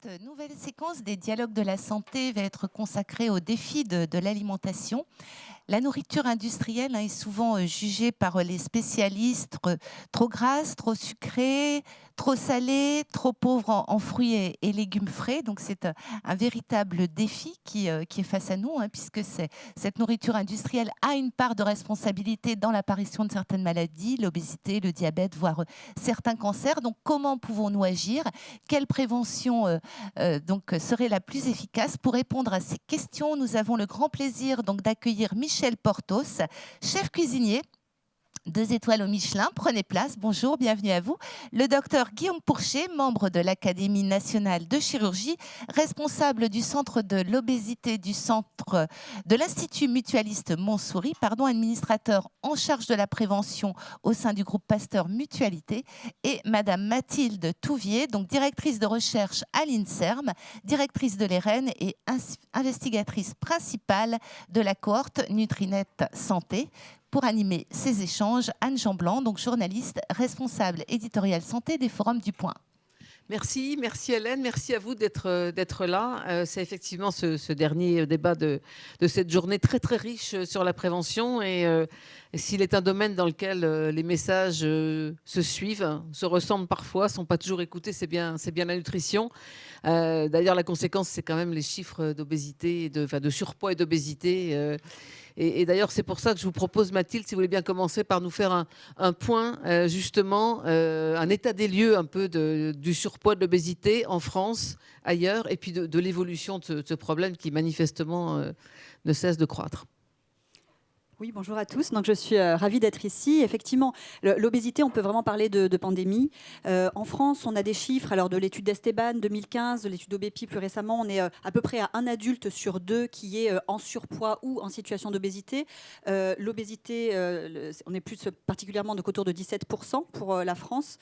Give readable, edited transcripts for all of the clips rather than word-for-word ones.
Cette nouvelle séquence des dialogues de la santé va être consacrée aux défis de l'alimentation. La nourriture industrielle est souvent jugée par les spécialistes trop grasse, trop sucrée, trop salée, trop pauvre en fruits et légumes frais. Donc c'est un véritable défi qui est face à nous, hein, puisque cette nourriture industrielle a une part de responsabilité dans l'apparition de certaines maladies, l'obésité, le diabète, voire certains cancers. Donc comment pouvons-nous agir? Quelle prévention serait la plus efficace? Pour répondre à ces questions, nous avons le grand plaisir d'accueillir Michel Portos, chef cuisinier 2 étoiles au Michelin. Prenez place. Bonjour, bienvenue à vous. Le docteur Guillaume Pourchet, membre de l'Académie nationale de chirurgie, responsable du centre de l'obésité du centre de l'Institut mutualiste Montsouris, administrateur en charge de la prévention au sein du groupe Pasteur Mutualité, et Madame Mathilde Touvier, donc directrice de recherche à l'INSERM, directrice de l'EREN et investigatrice principale de la cohorte Nutrinet Santé. Pour animer ces échanges, Anne Jean-Blanc, donc journaliste, responsable éditorial santé des Forums du Point. Merci Hélène, merci à vous d'être là. C'est effectivement ce dernier débat de cette journée très très riche sur la prévention et s'il est un domaine dans lequel les messages se suivent, se ressemblent parfois, sont pas toujours écoutés, c'est bien la nutrition. D'ailleurs la conséquence c'est quand même les chiffres d'obésité, de surpoids et d'obésité. Et d'ailleurs, c'est pour ça que je vous propose, Mathilde, si vous voulez bien commencer par nous faire un point, justement, un état des lieux un peu du surpoids, de l'obésité en France, ailleurs, et puis de l'évolution de ce problème qui, manifestement, ne cesse de croître. Oui, bonjour à tous. Donc, je suis ravie d'être ici. Effectivement, l'obésité, on peut vraiment parler de pandémie. En France, on a des chiffres. Alors, de l'étude d'Esteban 2015, de l'étude d'Obepi plus récemment, on est à peu près à un adulte sur deux qui est en surpoids ou en situation d'obésité. L'obésité, on est plus particulièrement autour de 17% pour la France.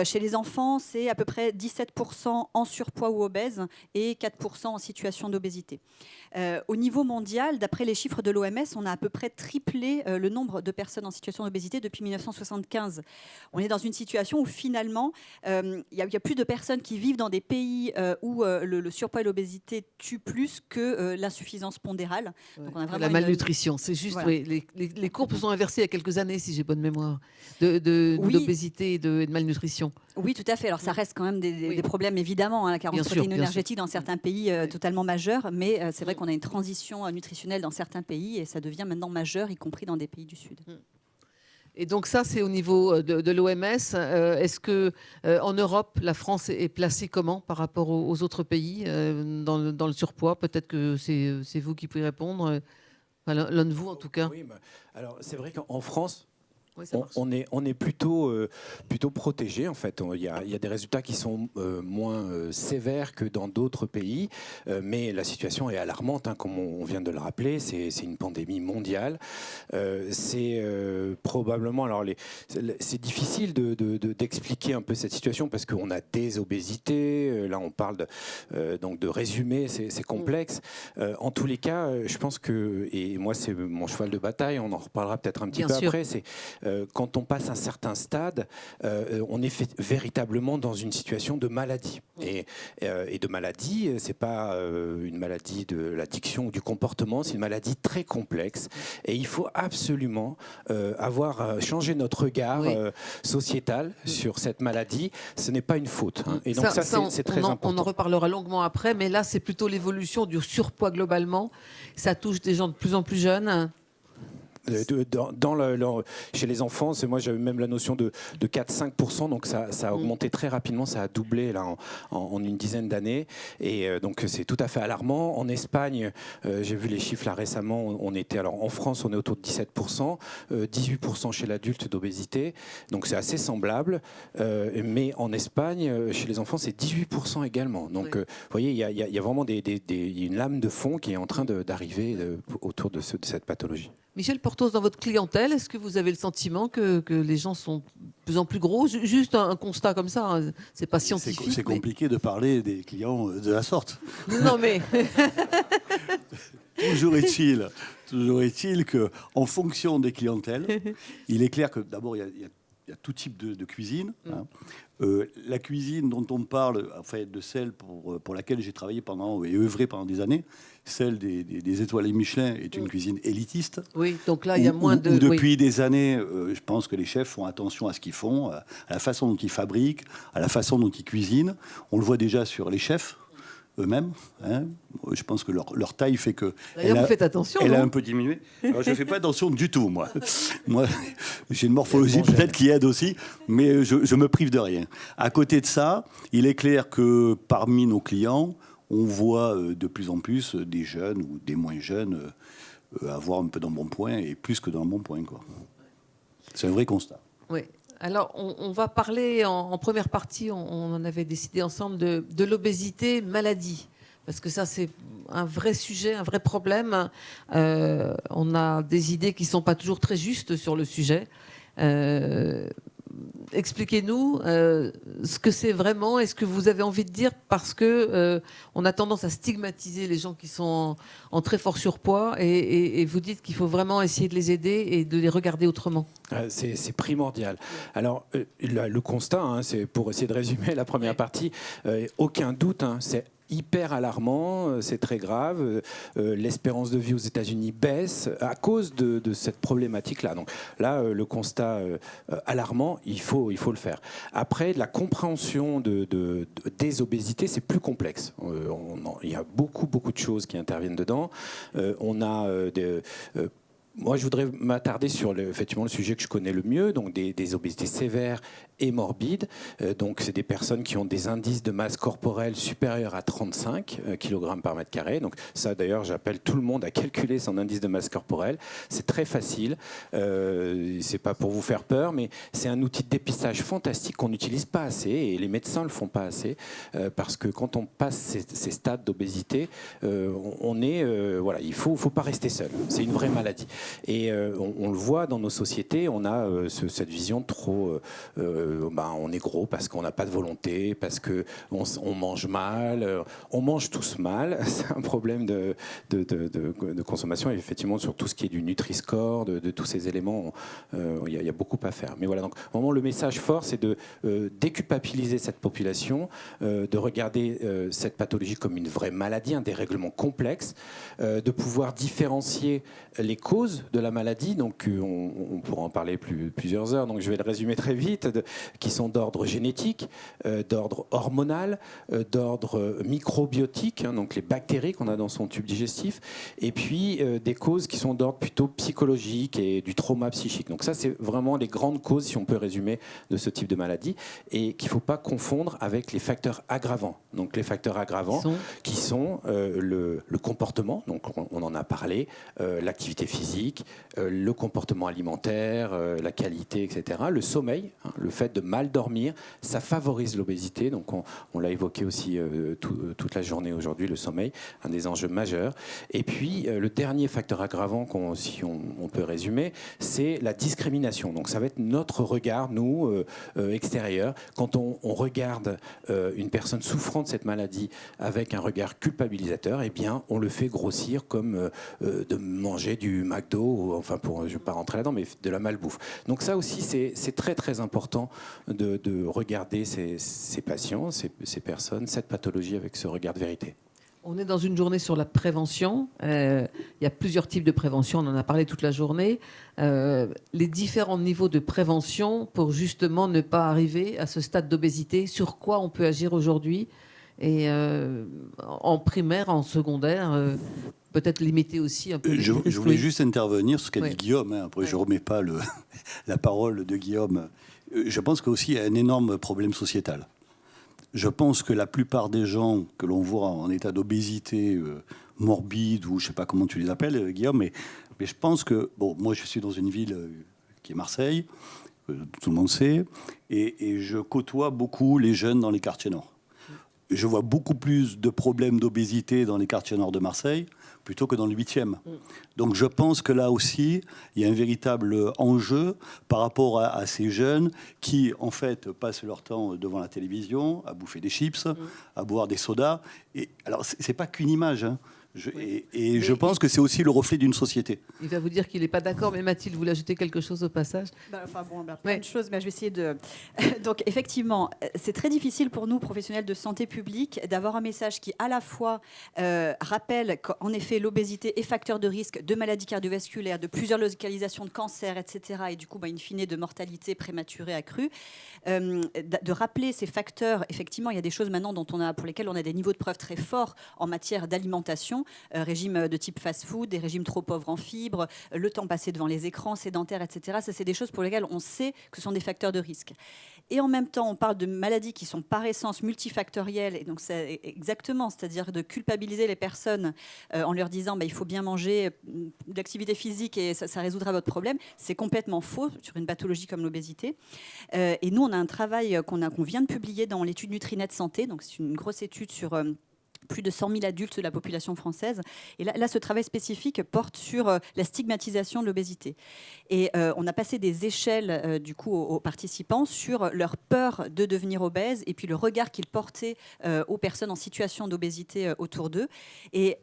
Chez les enfants, c'est à peu près 17% en surpoids ou obèses et 4% en situation d'obésité. Au niveau mondial, d'après les chiffres de l'OMS, on a à peu près triplé le nombre de personnes en situation d'obésité depuis 1975. On est dans une situation où finalement, il y a plus de personnes qui vivent dans des pays où le surpoids et l'obésité tuent plus que l'insuffisance pondérale. Ouais. Donc on a vraiment la malnutrition, c'est juste, voilà. Oui, les courbes sont inversées il y a quelques années, si j'ai bonne mémoire, d'obésité et de malnutrition. Oui, tout à fait. Alors, ça reste quand même des problèmes, évidemment, hein, la carence protéino-énergétique dans certains pays totalement majeure, mais c'est vrai qu'on a une transition nutritionnelle dans certains pays et ça devient maintenant majeur, y compris dans des pays du Sud. Et donc ça, c'est au niveau de l'OMS. Est-ce que en Europe, la France est placée comment par rapport aux autres pays dans le surpoids? Peut-être que c'est vous qui pouvez répondre. Enfin, l'un de vous, en tout cas. Oui, alors c'est vrai qu'en France, oui, on est plutôt protégé en fait. Il y a des résultats qui sont moins sévères que dans d'autres pays, mais la situation est alarmante, hein, comme on vient de le rappeler. C'est une pandémie mondiale. C'est probablement, alors c'est difficile d'expliquer un peu cette situation parce qu'on a des obésités. Là, on parle donc de résumé, c'est complexe. En tous les cas, je pense que, et moi c'est mon cheval de bataille, on en reparlera peut-être un petit peu après. C'est quand on passe un certain stade, on est véritablement dans une situation de maladie. Et de maladie, c'est pas une maladie de l'addiction ou du comportement, c'est une maladie très complexe. Et il faut absolument avoir changé notre regard sociétal sur cette maladie. Ce n'est pas une faute. Hein. Et donc ça c'est très important. On en reparlera longuement après, mais là, c'est plutôt l'évolution du surpoids globalement. Ça touche des gens de plus en plus jeunes. Chez les enfants, moi j'avais même la notion de 4-5%, donc ça a augmenté très rapidement, ça a doublé là, en une dizaine d'années, et donc c'est tout à fait alarmant. En Espagne, j'ai vu les chiffres là récemment, en France on est autour de 17%, 18% chez l'adulte d'obésité, donc c'est assez semblable, mais en Espagne, chez les enfants c'est 18% également, donc vous voyez, il y a vraiment une lame de fond qui est en train d'arriver autour de cette pathologie. Michel Portos, dans votre clientèle, est-ce que vous avez le sentiment que les gens sont de plus en plus gros? Juste un constat comme ça, hein. C'est pas scientifique. C'est compliqué de parler des clients de la sorte. Non mais... Toujours est-il qu'en fonction des clientèles, il est clair que d'abord il y a il y a tout type de cuisine. Hein. La cuisine dont on parle, en fait, de celle pour laquelle j'ai travaillé et œuvré pendant des années, celle des étoiles Michelin est une cuisine élitiste. Oui, donc là, il y a moins de... Où depuis des années, je pense que les chefs font attention à ce qu'ils font, à la façon dont ils fabriquent, à la façon dont ils cuisinent. On le voit déjà sur les chefs eux-mêmes. Hein. Je pense que leur taille fait que... D'ailleurs, vous faites attention, Elle non a un peu diminué. Alors, je ne fais pas attention du tout, moi. Moi, j'ai une morphologie peut-être qui aide aussi, mais je me prive de rien. À côté de ça, il est clair que parmi nos clients, on voit de plus en plus des jeunes ou des moins jeunes avoir un peu d'embonpoint, et plus que d'embonpoint, quoi. C'est un vrai constat. Oui. Alors, on va parler en première partie, on en avait décidé ensemble, de l'obésité maladie. Parce que ça, c'est un vrai sujet, un vrai problème. On a des idées qui ne sont pas toujours très justes sur le sujet. Expliquez-nous ce que c'est vraiment et ce que vous avez envie de dire, parce que on a tendance à stigmatiser les gens qui sont en très fort surpoids, et vous dites qu'il faut vraiment essayer de les aider et de les regarder autrement. C'est primordial. Alors, le constat, hein, c'est pour essayer de résumer la première partie, aucun doute, hein, c'est hyper alarmant, c'est très grave. L'espérance de vie aux États-Unis baisse à cause de cette problématique-là. Donc là, le constat alarmant, il faut le faire. Après, la compréhension des obésités, c'est plus complexe. Il y a beaucoup de choses qui interviennent dedans. Moi, je voudrais m'attarder sur effectivement le sujet que je connais le mieux, donc des obésités sévères et morbides. Donc, c'est des personnes qui ont des indices de masse corporelle supérieurs à 35 kg par mètre carré. Donc, ça, d'ailleurs, j'appelle tout le monde à calculer son indice de masse corporelle. C'est très facile. C'est pas pour vous faire peur, mais c'est un outil de dépistage fantastique qu'on n'utilise pas assez, et les médecins le font pas assez, parce que quand on passe ces stades d'obésité, voilà, il faut pas rester seul. C'est une vraie maladie. Et on le voit dans nos sociétés, on a cette vision trop... on est gros parce qu'on n'a pas de volonté, parce qu'on mange mal, on mange tous mal. C'est un problème de consommation, et effectivement sur tout ce qui est du Nutri-Score, de tous ces éléments, il y a beaucoup à faire. Mais voilà, donc vraiment le message fort, c'est de déculpabiliser cette population, de regarder cette pathologie comme une vraie maladie, un dérèglement complexe, de pouvoir différencier les causes de la maladie, donc on pourra en parler plusieurs heures, donc je vais le résumer très vite, qui sont d'ordre génétique, d'ordre hormonal, d'ordre microbiotique, hein, donc les bactéries qu'on a dans son tube digestif, et puis des causes qui sont d'ordre plutôt psychologique et du trauma psychique. Donc ça, c'est vraiment les grandes causes, si on peut résumer, de ce type de maladie, et qu'il ne faut pas confondre avec les facteurs aggravants. Donc les facteurs aggravants qui sont le comportement, donc on en a parlé, l'activité physique, le comportement alimentaire, la qualité, etc. Le sommeil, hein, le fait de mal dormir, ça favorise l'obésité. Donc on l'a évoqué aussi toute la journée aujourd'hui, le sommeil, un des enjeux majeurs. Et puis le dernier facteur aggravant, si on peut résumer, c'est la discrimination. Donc ça va être notre regard, nous, extérieur. Quand on regarde une personne souffrant de cette maladie avec un regard culpabilisateur, eh bien on le fait grossir comme de manger du McDo, enfin je ne vais pas rentrer là-dedans, mais de la malbouffe. Donc ça aussi, c'est très très important de regarder ces patients, ces personnes, cette pathologie avec ce regard de vérité. On est dans une journée sur la prévention. Il y a plusieurs types de prévention, on en a parlé toute la journée. Les différents niveaux de prévention pour justement ne pas arriver à ce stade d'obésité, sur quoi on peut agir aujourd'hui, et en primaire, en secondaire, peut-être limiter aussi un peu. Je voulais juste intervenir sur ce qu'a dit Guillaume. Hein. Après, je ne remets pas la parole de Guillaume. Je pense qu'aussi, il y a un énorme problème sociétal. Je pense que la plupart des gens que l'on voit en état d'obésité morbide, ou je ne sais pas comment tu les appelles, Guillaume, mais je pense que... Bon, moi, je suis dans une ville qui est Marseille, tout le monde sait, et je côtoie beaucoup les jeunes dans les quartiers nord. Je vois beaucoup plus de problèmes d'obésité dans les quartiers nord de Marseille plutôt que dans le 8e. Donc je pense que là aussi, il y a un véritable enjeu par rapport à ces jeunes qui, en fait, passent leur temps devant la télévision, à bouffer des chips, à boire des sodas. Et alors, c'est pas qu'une image, hein. Je pense que c'est aussi le reflet d'une société. Il va vous dire qu'il n'est pas d'accord, mais Mathilde, vous voulez ajouter quelque chose au passage? Plein de choses, mais je vais essayer de... Donc effectivement, c'est très difficile pour nous, professionnels de santé publique, d'avoir un message qui à la fois rappelle qu'en effet l'obésité est facteur de risque de maladies cardiovasculaires, de plusieurs localisations de cancer, etc. Et du coup, in fine, de mortalité prématurée accrue. De rappeler ces facteurs, effectivement, il y a des choses maintenant pour lesquelles on a des niveaux de preuve très forts en matière d'alimentation, régime de type fast-food, des régimes trop pauvres en fibres, le temps passé devant les écrans, sédentaires, etc. Ça, c'est des choses pour lesquelles on sait que ce sont des facteurs de risque. Et en même temps, on parle de maladies qui sont par essence multifactorielles. Et donc, c'est exactement, c'est-à-dire de culpabiliser les personnes en leur disant il faut bien manger de l'activité physique et ça résoudra votre problème. C'est complètement faux sur une pathologie comme l'obésité. Et nous, on a un travail qu'on vient de publier dans l'étude Nutrinet Santé. Donc, c'est une grosse étude sur... plus de 100 000 adultes de la population française. Et là, ce travail spécifique porte sur la stigmatisation de l'obésité. Et on a passé des échelles, du coup, aux participants sur leur peur de devenir obèses et puis le regard qu'ils portaient aux personnes en situation d'obésité autour d'eux. Et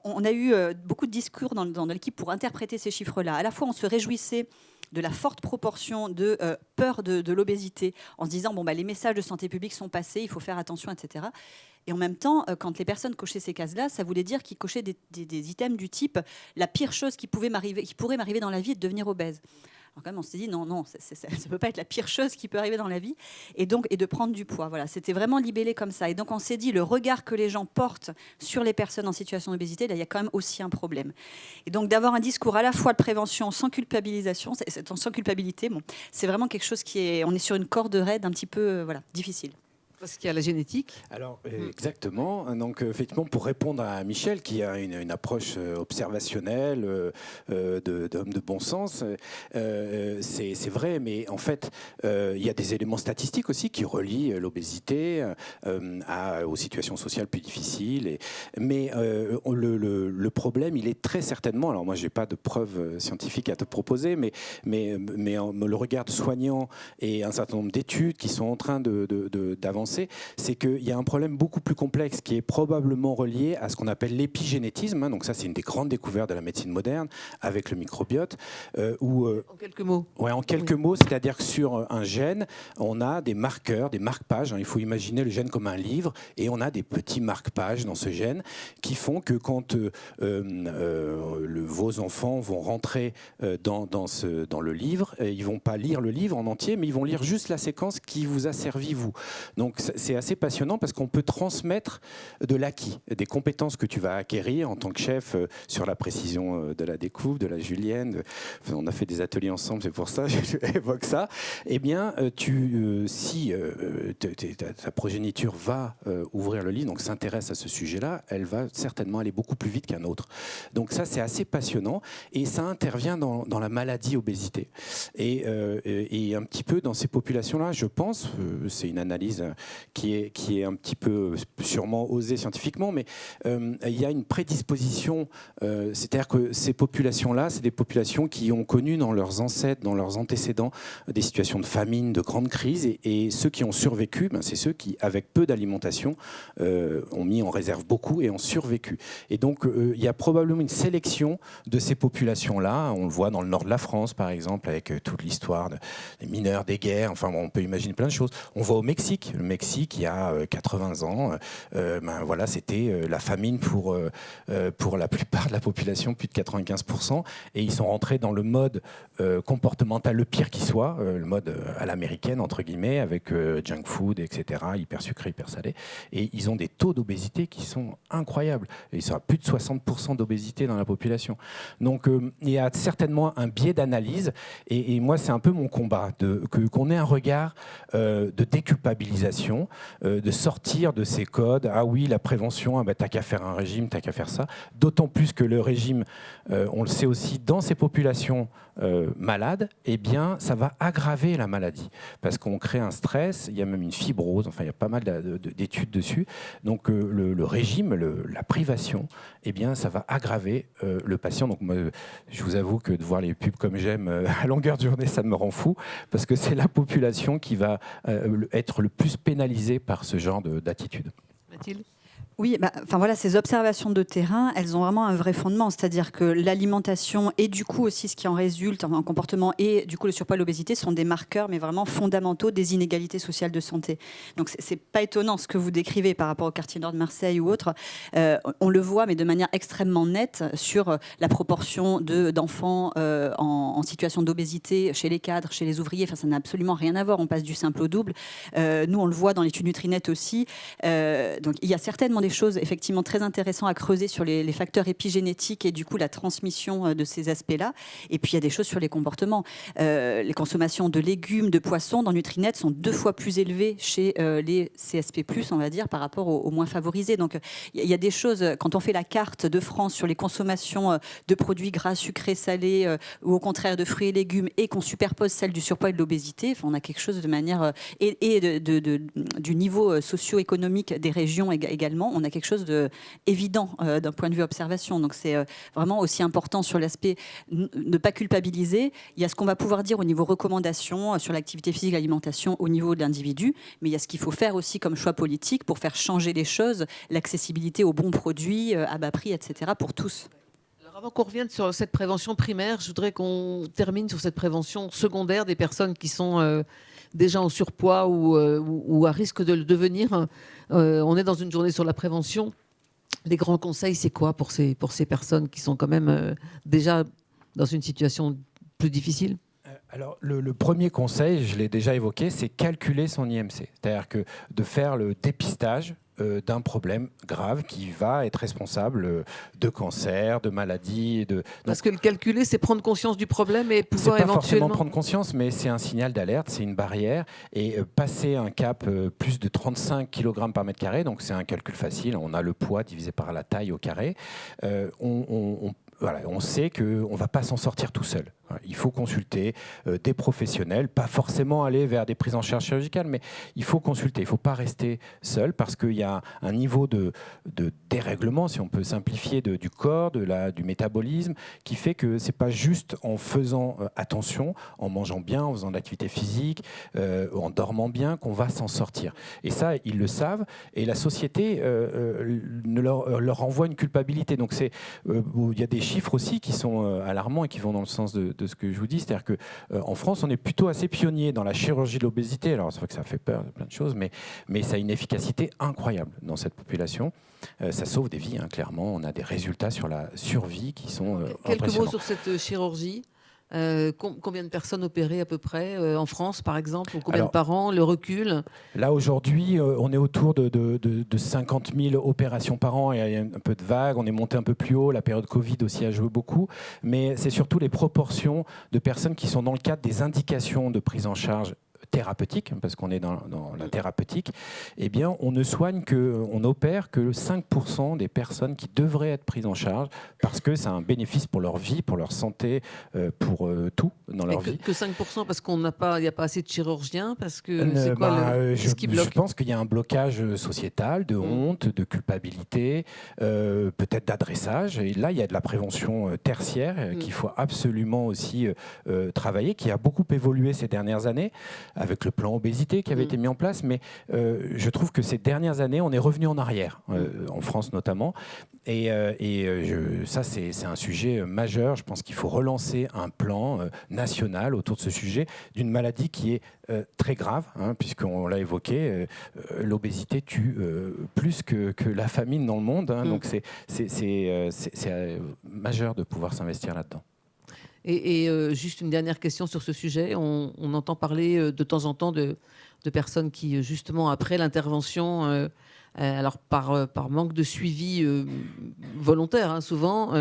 on a eu beaucoup de discours dans l'équipe pour interpréter ces chiffres-là. À la fois, on se réjouissait de la forte proportion de peur de l'obésité, en se disant les messages de santé publique sont passés, il faut faire attention, etc. Et en même temps, quand les personnes cochaient ces cases-là, ça voulait dire qu'ils cochaient des items du type la pire chose qui pourrait m'arriver dans la vie est de devenir obèse. Alors quand même, on s'est dit non, ça ne peut pas être la pire chose qui peut arriver dans la vie, et de prendre du poids. Voilà, c'était vraiment libellé comme ça. Et donc on s'est dit le regard que les gens portent sur les personnes en situation d'obésité, là, il y a quand même aussi un problème. Et donc d'avoir un discours à la fois de prévention sans culpabilisation, sans culpabilité, c'est vraiment quelque chose on est sur une corde raide un petit peu difficile. Parce qu'il y a la génétique. Alors, exactement. Donc, effectivement, pour répondre à Michel, qui a une approche observationnelle, d'homme de bon sens, c'est vrai, mais en fait, il y a des éléments statistiques aussi qui relient l'obésité aux situations sociales plus difficiles. Mais le problème, il est très certainement, alors moi, je n'ai pas de preuves scientifiques à te proposer, mais le regard de soignants et un certain nombre d'études qui sont en train d'avancer, c'est qu'il y a un problème beaucoup plus complexe qui est probablement relié à ce qu'on appelle l'épigénétisme. Donc ça, c'est une des grandes découvertes de la médecine moderne avec le microbiote. En quelques mots. Ouais, en quelques mots, c'est-à-dire que sur un gène, on a des marqueurs, des marque-pages. Il faut imaginer le gène comme un livre et on a des petits marque-pages dans ce gène qui font que quand vos enfants vont rentrer dans le livre, ils ne vont pas lire le livre en entier, mais ils vont lire juste la séquence qui vous a servi, vous. Donc c'est assez passionnant parce qu'on peut transmettre de l'acquis, des compétences que tu vas acquérir en tant que chef sur la précision de la découpe, de la julienne. On a fait des ateliers ensemble, c'est pour ça que j'évoque ça. Eh bien, si ta progéniture va ouvrir le livre, donc s'intéresse à ce sujet-là, elle va certainement aller beaucoup plus vite qu'un autre. Donc ça, c'est assez passionnant et ça intervient dans la maladie obésité. Et un petit peu dans ces populations-là, je pense, c'est une analyse qui est un petit peu sûrement osée scientifiquement, mais il y a une prédisposition, c'est-à-dire que ces populations-là, c'est des populations qui ont connu dans leurs ancêtres, dans leurs antécédents, des situations de famine, de grandes crises, et ceux qui ont survécu, c'est ceux qui, avec peu d'alimentation, ont mis en réserve beaucoup et ont survécu. Et donc, il y a probablement une sélection de ces populations-là. On le voit dans le nord de la France, par exemple, avec toute l'histoire des mineurs, des guerres, enfin, on peut imaginer plein de choses. On voit au Mexique. Le Mexique, il y a 80 ans, c'était la famine pour la plupart de la population, plus de 95%, et ils sont rentrés dans le mode comportemental le pire qui soit, le mode à l'américaine, entre guillemets, avec junk food, etc., hyper sucré, hyper salé, et ils ont des taux d'obésité qui sont incroyables. Ils sont à plus de 60% d'obésité dans la population. Donc, il y a certainement un biais d'analyse, et moi, c'est un peu mon combat, qu'on ait un regard de déculpabilisation, de sortir de ces codes. Ah oui, la prévention, t'as qu'à faire un régime, t'as qu'à faire ça. D'autant plus que le régime, on le sait aussi, dans ces populations malades, eh bien, ça va aggraver la maladie. Parce qu'on crée un stress, il y a même une fibrose, enfin, il y a pas mal d'études dessus. Donc, le régime, la privation, eh bien, ça va aggraver le patient. Donc, moi, je vous avoue que de voir les pubs comme j'aime à longueur de journée, ça me rend fou, parce que c'est la population qui va être le plus pénalisée par ce genre d'attitude. Mathilde ? Oui, enfin voilà, ces observations de terrain, elles ont vraiment un vrai fondement, c'est-à-dire que l'alimentation et du coup aussi ce qui en résulte en comportement et du coup le surpoids et l'obésité sont des marqueurs, mais vraiment fondamentaux des inégalités sociales de santé. Donc c'est pas étonnant ce que vous décrivez par rapport au quartier nord de Marseille ou autre. On le voit, mais de manière extrêmement nette sur la proportion d'enfants en situation d'obésité chez les cadres, chez les ouvriers. Enfin, ça n'a absolument rien à voir. On passe du simple au double. Nous, on le voit dans l'étude Nutrinet aussi. Donc il y a certainement des choses effectivement très intéressantes à creuser sur les facteurs épigénétiques et du coup la transmission de ces aspects-là. Et puis il y a des choses sur les comportements. Les consommations de légumes, de poissons dans Nutrinet sont 2 fois plus élevées chez les CSP+, on va dire, par rapport aux moins favorisés. Donc il y a des choses, quand on fait la carte de France sur les consommations de produits gras, sucrés, salés, ou au contraire de fruits et légumes, et qu'on superpose celle du surpoids et de l'obésité, on a quelque chose de manière... du niveau socio-économique des régions également, on a quelque chose d'évident d'un point de vue observation. Donc c'est vraiment aussi important sur l'aspect ne pas culpabiliser. Il y a ce qu'on va pouvoir dire au niveau recommandation sur l'activité physique, l'alimentation au niveau de l'individu, mais il y a ce qu'il faut faire aussi comme choix politique pour faire changer les choses, l'accessibilité aux bons produits à bas prix, etc. pour tous. Alors avant qu'on revienne sur cette prévention primaire, je voudrais qu'on termine sur cette prévention secondaire des personnes qui sont déjà en surpoids ou à risque de le devenir. On est dans une journée sur la prévention. Les grands conseils, c'est quoi pour ces personnes qui sont quand même déjà dans une situation plus difficile ? Alors, le premier conseil, je l'ai déjà évoqué, c'est calculer son IMC. C'est-à-dire que de faire le dépistage d'un problème grave qui va être responsable de cancer, de maladie. Parce que le calculer, c'est prendre conscience du problème et pouvoir éventuellement... C'est pas éventuellement... forcément prendre conscience, mais c'est un signal d'alerte, c'est une barrière. Et passer un cap plus de 35 kg par mètre carré, donc c'est un calcul facile, on a le poids divisé par la taille au carré, on sait qu'on ne va pas s'en sortir tout seul. Il faut consulter des professionnels, pas forcément aller vers des prises en charge chirurgicales, mais il faut consulter. Il ne faut pas rester seul parce qu'il y a un niveau de dérèglement, si on peut simplifier, du corps, du métabolisme, qui fait que ce n'est pas juste en faisant attention, en mangeant bien, en faisant de l'activité physique, en dormant bien, qu'on va s'en sortir. Et ça, ils le savent. Et la société leur envoie une culpabilité. Donc il y a des chiffres aussi qui sont alarmants et qui vont dans le sens de ce que je vous dis, c'est-à-dire qu'en France, on est plutôt assez pionnier dans la chirurgie de l'obésité. Alors c'est vrai que ça fait peur, plein de choses, mais ça a une efficacité incroyable dans cette population. Ça sauve des vies, clairement. On a des résultats sur la survie qui sont Quelques mots sur cette chirurgie. Combien de personnes opérées à peu près en France, par exemple, ou combien de par an, le recul? Là, aujourd'hui, on est autour de 50 000 opérations par an. Il y a un peu de vagues, on est monté un peu plus haut. La période Covid aussi a joué beaucoup. Mais c'est surtout les proportions de personnes qui sont dans le cadre des indications de prise en charge thérapeutique, parce qu'on est dans la thérapeutique, eh bien, on opère que 5% des personnes qui devraient être prises en charge parce que c'est un bénéfice pour leur vie, pour leur santé, pour tout dans leur vie. Que 5% parce qu'il n'y a pas assez de chirurgiens, parce que c'est quoi ce qui bloque? Je pense qu'il y a un blocage sociétal, de honte, de culpabilité, peut-être d'adressage. Et là, il y a de la prévention tertiaire qu'il faut absolument aussi travailler, qui a beaucoup évolué ces dernières années, avec le plan obésité qui avait été mis en place, mais je trouve que ces dernières années, on est revenu en arrière, en France notamment, et ça c'est un sujet majeur. Je pense qu'il faut relancer un plan national autour de ce sujet, d'une maladie qui est très grave, puisqu'on l'a évoqué, l'obésité tue plus que la famine dans le monde, donc c'est majeur de pouvoir s'investir là-dedans. Et juste une dernière question sur ce sujet. On entend parler de temps en temps de personnes qui, justement, après l'intervention, alors par manque de suivi volontaire, souvent,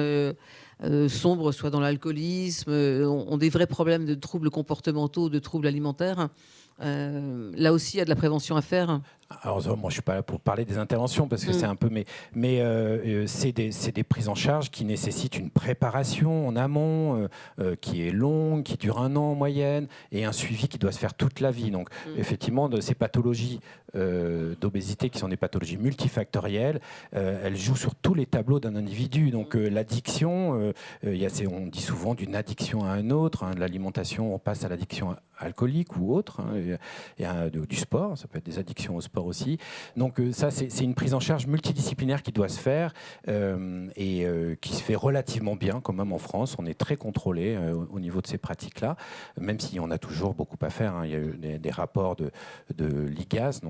sombrent soit dans l'alcoolisme, ont des vrais problèmes de troubles comportementaux, de troubles alimentaires. Là aussi, il y a de la prévention à faire. Alors, moi, je ne suis pas là pour parler des interventions parce que c'est un peu... Mais c'est des prises en charge qui nécessitent une préparation en amont qui est longue, qui dure 1 an en moyenne, et un suivi qui doit se faire toute la vie. Donc, effectivement, de ces pathologies d'obésité qui sont des pathologies multifactorielles, elles jouent sur tous les tableaux d'un individu. Donc, l'addiction, on dit souvent d'une addiction à un autre. De l'alimentation, on passe à l'addiction alcoolique ou autre. Il y a du sport, ça peut être des addictions au sport. transport aussi. Donc ça, c'est une prise en charge multidisciplinaire qui doit se faire et qui se fait relativement bien quand même en France. On est très contrôlé au niveau de ces pratiques-là, même s'il y en a toujours beaucoup à faire. Il y a eu des rapports de l'IGAS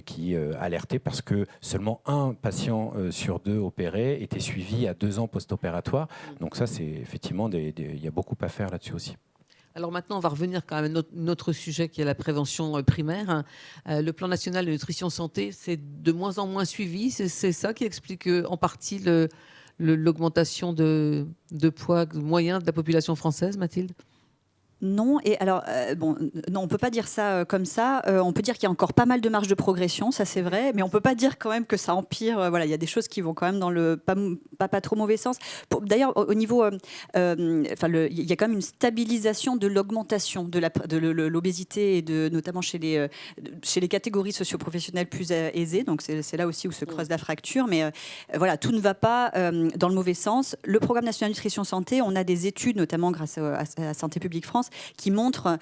qui alertaient parce que seulement un patient sur 2 opérés était suivi à 2 ans post-opératoire. Donc ça, c'est effectivement, il y a beaucoup à faire là-dessus aussi. Alors maintenant, on va revenir quand même à notre sujet qui est la prévention primaire. Le plan national de nutrition santé, c'est de moins en moins suivi. C'est ça qui explique en partie l'augmentation de poids moyen de la population française, Mathilde ? Non, et alors, non, on ne peut pas dire ça comme ça. On peut dire qu'il y a encore pas mal de marge de progression, ça c'est vrai, mais on ne peut pas dire quand même que ça empire. Voilà, il y a des choses qui vont quand même dans le pas trop mauvais sens. D'ailleurs, au niveau, il y a quand même une stabilisation de l'augmentation de l'obésité, et notamment chez les catégories socioprofessionnelles plus aisées. Donc c'est là aussi où se creuse la fracture. Mais voilà, tout ne va pas dans le mauvais sens. Le programme national nutrition santé, on a des études, notamment grâce à Santé publique France, qui montre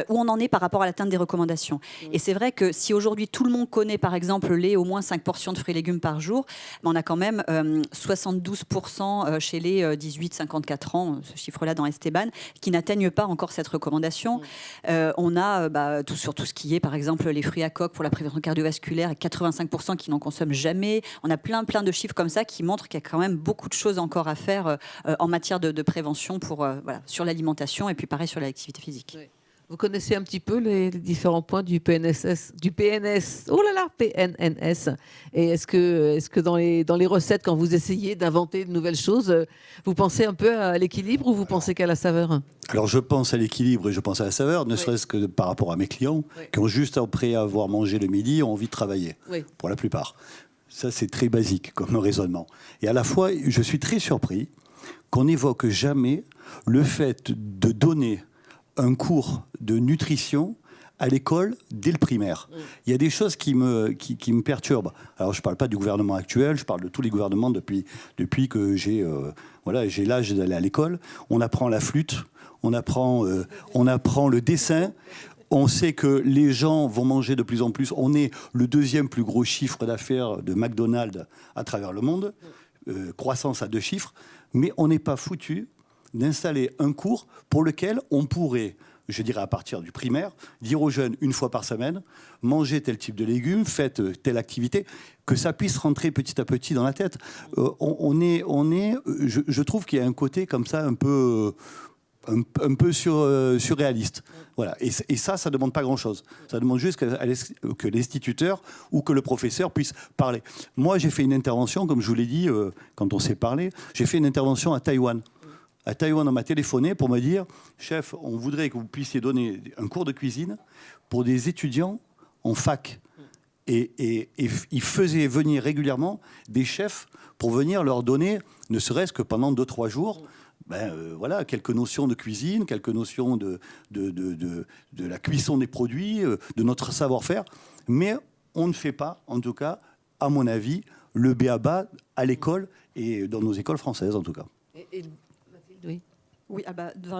où on en est par rapport à l'atteinte des recommandations. Et c'est vrai que si aujourd'hui tout le monde connaît par exemple les au moins 5 portions de fruits et légumes par jour, on a quand même 72% chez les 18-54 ans, ce chiffre-là dans Esteban, qui n'atteignent pas encore cette recommandation. On a sur tout ce qui est par exemple les fruits à coque pour la prévention cardiovasculaire, 85% qui n'en consomment jamais. On a plein de chiffres comme ça qui montrent qu'il y a quand même beaucoup de choses encore à faire en matière de prévention sur l'alimentation et puis pareil sur l'activité physique. Oui. Vous connaissez un petit peu les différents points du PNSS, PNS. Et est-ce que dans les recettes, quand vous essayez d'inventer de nouvelles choses, vous pensez un peu à l'équilibre ou vous pensez qu'à la saveur ? Alors je pense à l'équilibre et je pense à la saveur, ne serait-ce que par rapport à mes clients qui ont juste après avoir mangé le midi ont envie de travailler, pour la plupart. Ça c'est très basique comme raisonnement. Et à la fois, je suis très surpris qu'on n'évoque jamais le fait de donner un cours de nutrition à l'école dès le primaire. Il y a des choses qui me perturbent. Alors, je ne parle pas du gouvernement actuel, je parle de tous les gouvernements depuis que j'ai l'âge d'aller à l'école. On apprend la flûte, on apprend le dessin. On sait que les gens vont manger de plus en plus. On est le 2e plus gros chiffre d'affaires de McDonald's à travers le monde. Croissance à 2 chiffres. Mais on n'est pas foutu d'installer un cours pour lequel on pourrait, je dirais à partir du primaire, dire aux jeunes une fois par semaine, mangez tel type de légumes, faites telle activité, que ça puisse rentrer petit à petit dans la tête. Je trouve qu'il y a un côté comme ça un peu surréaliste. Voilà. Et ça ne demande pas grand-chose. Ça demande juste que l'instituteur ou que le professeur puisse parler. Moi, j'ai fait une intervention, comme je vous l'ai dit, quand on s'est parlé, j'ai fait une intervention à Taïwan. À Taïwan, on m'a téléphoné pour me dire « Chef, on voudrait que vous puissiez donner un cours de cuisine pour des étudiants en fac. » Et ils faisaient venir régulièrement des chefs pour venir leur donner, ne serait-ce que pendant 2-3 jours, quelques notions de cuisine, quelques notions de la cuisson des produits, de notre savoir-faire. Mais on ne fait pas, en tout cas, à mon avis, le b.a.-ba à l'école et dans nos écoles françaises, en tout cas. Oui. Oui,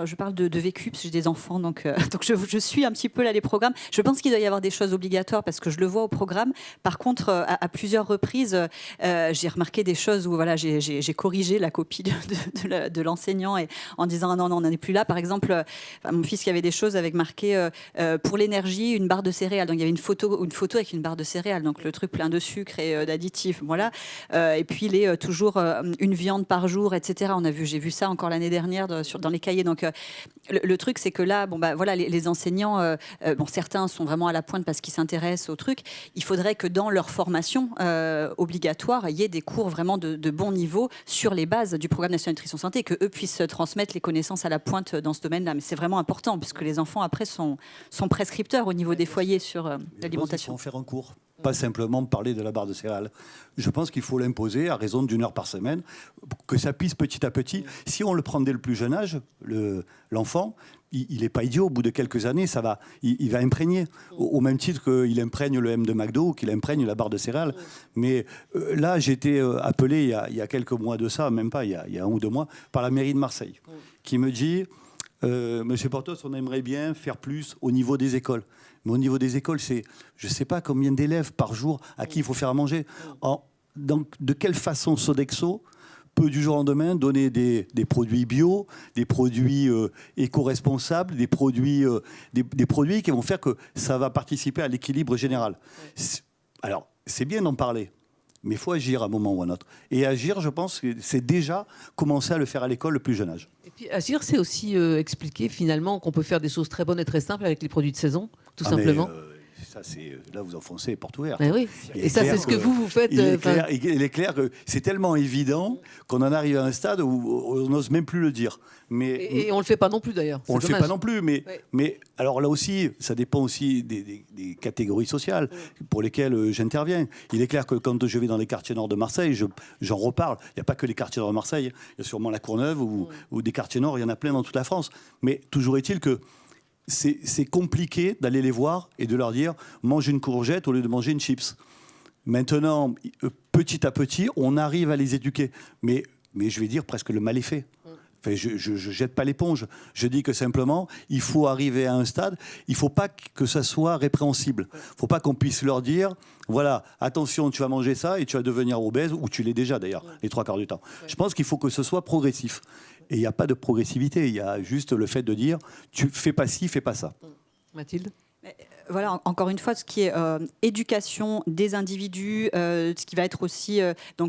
je parle de vécu parce que j'ai des enfants, donc je suis un petit peu là les programmes. Je pense qu'il doit y avoir des choses obligatoires parce que je le vois au programme. Par contre, à plusieurs reprises, j'ai remarqué des choses où j'ai corrigé la copie de l'enseignant en disant non, on n'en est plus là. Par exemple, mon fils qui avait des choses avec marqué pour l'énergie une barre de céréales. Donc il y avait une photo avec une barre de céréales, donc le truc plein de sucre et d'additifs, voilà. Et puis il est toujours une viande par jour, etc. J'ai vu ça encore l'année dernière dans les cahiers. Donc, le truc, c'est que là, les enseignants, certains sont vraiment à la pointe parce qu'ils s'intéressent au truc. Il faudrait que dans leur formation obligatoire, il y ait des cours vraiment de bon niveau sur les bases du programme national de nutrition santé, que eux puissent transmettre les connaissances à la pointe dans ce domaine-là. Mais c'est vraiment important puisque les enfants après sont prescripteurs au niveau des foyers sur l'alimentation. Il faut en faire un cours. Pas simplement parler de la barre de céréales. Je pense qu'il faut l'imposer à raison d'1 heure par semaine, que ça puisse petit à petit. Si on le prend dès le plus jeune âge, l'enfant, il n'est pas idiot. Au bout de quelques années, il va imprégner. Au même titre qu'il imprègne le M de McDo ou qu'il imprègne la barre de céréales. Mais là, j'ai été appelé il y a quelques mois de ça, même pas, il y a 1 ou 2 mois, par la mairie de Marseille, qui me dit Monsieur Portos, on aimerait bien faire plus au niveau des écoles. Mais au niveau des écoles, c'est je ne sais pas combien d'élèves par jour à qui il faut faire à manger. Donc, de quelle façon Sodexo peut du jour au lendemain donner des produits bio, des produits éco-responsables, des produits qui vont faire que ça va participer à l'équilibre général. Alors, c'est bien d'en parler, mais il faut agir à un moment ou à un autre. Et agir, je pense que c'est déjà commencer à le faire à l'école le plus jeune âge. Et puis agir, c'est aussi expliquer finalement qu'on peut faire des choses très bonnes et très simples avec les produits de saison, tout simplement. Ça, là, vous enfoncez porte ouverte. Oui. Et ça, c'est ce que vous faites. Il est clair que c'est tellement évident qu'on en arrive à un stade où on n'ose même plus le dire. Et on ne le fait pas non plus, d'ailleurs. On ne le fait pas non plus. Mais alors là aussi, ça dépend aussi des catégories sociales pour lesquelles j'interviens. Il est clair que quand je vais dans les quartiers nord de Marseille, j'en reparle. Il n'y a pas que les quartiers nord de Marseille. Il y a sûrement la Courneuve ou des quartiers nord. Il y en a plein dans toute la France. Mais toujours est-il que c'est compliqué d'aller les voir et de leur dire « mange une courgette au lieu de manger une chips ». Maintenant, petit à petit, on arrive à les éduquer. Mais je vais dire presque le mal est fait. Enfin, je ne jette pas l'éponge. Je dis que simplement, il faut arriver à un stade, il ne faut pas que ça soit répréhensible. Il ne faut pas qu'on puisse leur dire « voilà, attention, tu vas manger ça et tu vas devenir obèse », ou tu l'es déjà d'ailleurs, les 3/4 du temps. Je pense qu'il faut que ce soit progressif. Et il n'y a pas de progressivité, il y a juste le fait de dire tu fais pas ci, fais pas ça. Mathilde ? Voilà, encore une fois, ce qui est éducation des individus, ce qui va être aussi,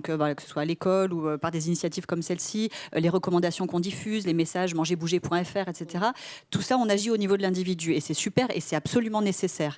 voilà, que ce soit à l'école ou par des initiatives comme celle-ci, les recommandations qu'on diffuse, les messages mangerbouger.fr, etc. Tout ça, on agit au niveau de l'individu et c'est super et c'est absolument nécessaire.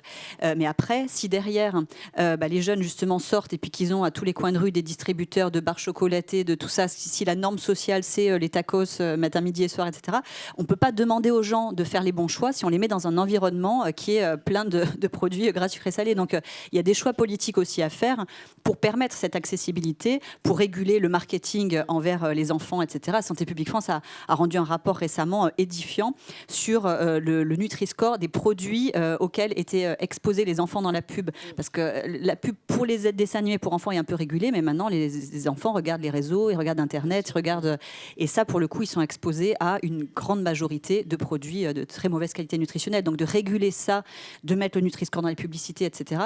Mais après, si derrière, les jeunes justement sortent et puis qu'ils ont à tous les coins de rue des distributeurs de barres chocolatées, de tout ça, si la norme sociale, c'est les tacos matin, midi et soir, etc., on ne peut pas demander aux gens de faire les bons choix si on les met dans un environnement qui est plein de produits gras, sucrés, salés. Donc, il y a des choix politiques aussi à faire pour permettre cette accessibilité, pour réguler le marketing envers les enfants, etc. Santé publique France a rendu un rapport récemment édifiant sur le Nutri-Score des produits auxquels étaient exposés les enfants dans la pub. Parce que la pub pour les dessins animés pour enfants est un peu régulée, mais maintenant, les enfants regardent les réseaux, ils regardent Internet, ils regardent... Et ça, pour le coup, ils sont exposés à une grande majorité de produits de très mauvaise qualité nutritionnelle. Donc, de réguler ça, de mettre le Nutri-Score dans les publicités, etc.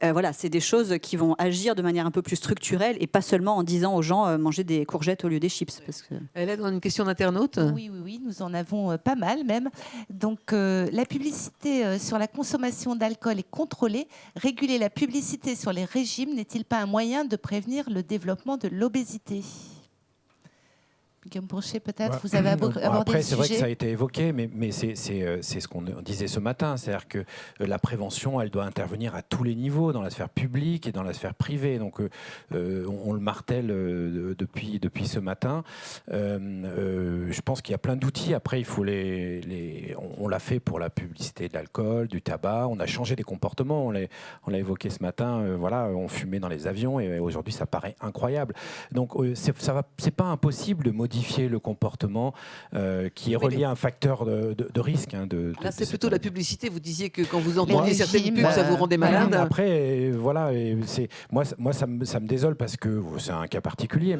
Voilà, c'est des choses qui vont agir de manière un peu plus structurelle et pas seulement en disant aux gens manger des courgettes au lieu des chips. Parce que... Hélène, on a une question d'internaute. Oui, nous en avons pas mal même. Donc, la publicité sur la consommation d'alcool est contrôlée. Réguler la publicité sur les régimes n'est-il pas un moyen de prévenir le développement de l'obésité ? Guillaume Brochet, peut-être, vous avez abordé après, le c'est vrai que sujet. ça a été évoqué, mais c'est ce qu'on disait ce matin, c'est-à-dire que la prévention, elle doit intervenir à tous les niveaux, dans la sphère publique et dans la sphère privée. Donc, on le martèle depuis ce matin. Je pense qu'il y a plein d'outils. Après, il faut on l'a fait pour la publicité de l'alcool, du tabac. On a changé des comportements. On l'a évoqué ce matin. Voilà, on fumait dans les avions et aujourd'hui, ça paraît incroyable. Donc, c'est pas impossible de modifier le comportement qui est relié à un facteur de risque. Là, c'est plutôt la publicité. Vous disiez que quand vous entendiez régimes, certaines pubs, ça vous rendait malade. Après, voilà, moi, ça me désole parce que c'est un cas particulier,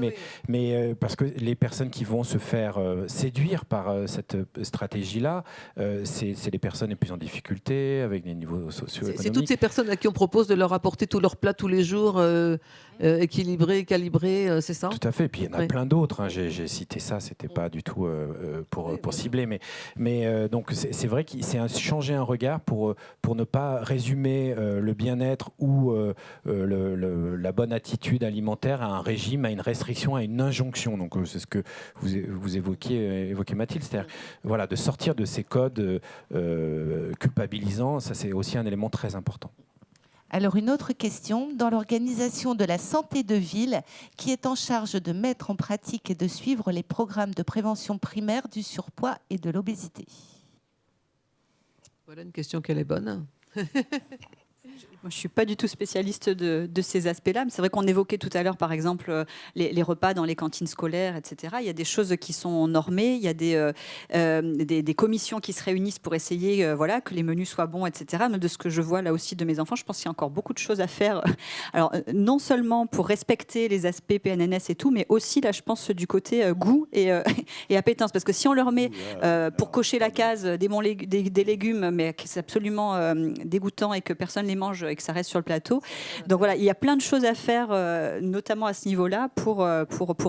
mais parce que les personnes qui vont se faire séduire par cette stratégie-là, c'est les personnes les plus en difficulté, avec des niveaux socio-économiques. C'est toutes ces personnes à qui on propose de leur apporter tous leurs plats tous les jours, équilibrés, calibrés, c'est ça ? Tout à fait. Et puis il y en a plein d'autres. J'ai cité ça, c'était pas du tout pour cibler, mais donc c'est vrai que c'est changer un regard pour ne pas résumer le bien-être ou la bonne attitude alimentaire à un régime, à une restriction, à une injonction. Donc c'est ce que vous évoquiez Mathilde, c'est-à-dire voilà, de sortir de ces codes culpabilisants. Ça, c'est aussi un élément très important. Alors, une autre question. Dans l'organisation de la santé de ville, qui est en charge de mettre en pratique et de suivre les programmes de prévention primaire du surpoids et de l'obésité ? Voilà une question qu'elle est bonne. Moi, je ne suis pas du tout spécialiste de ces aspects-là, mais c'est vrai qu'on évoquait tout à l'heure, par exemple, les repas dans les cantines scolaires, etc. Il y a des choses qui sont normées, il y a des commissions qui se réunissent pour essayer voilà, que les menus soient bons, etc. Mais de ce que je vois là aussi de mes enfants, je pense qu'il y a encore beaucoup de choses à faire. Alors, non seulement pour respecter les aspects PNNS et tout, mais aussi, là, je pense, du côté goût et appétence. Parce que si on leur met, pour cocher la case, des légumes, mais que c'est absolument dégoûtant et que personne ne les mange, et que ça reste sur le plateau. Donc voilà, il y a plein de choses à faire, notamment à ce niveau-là, pour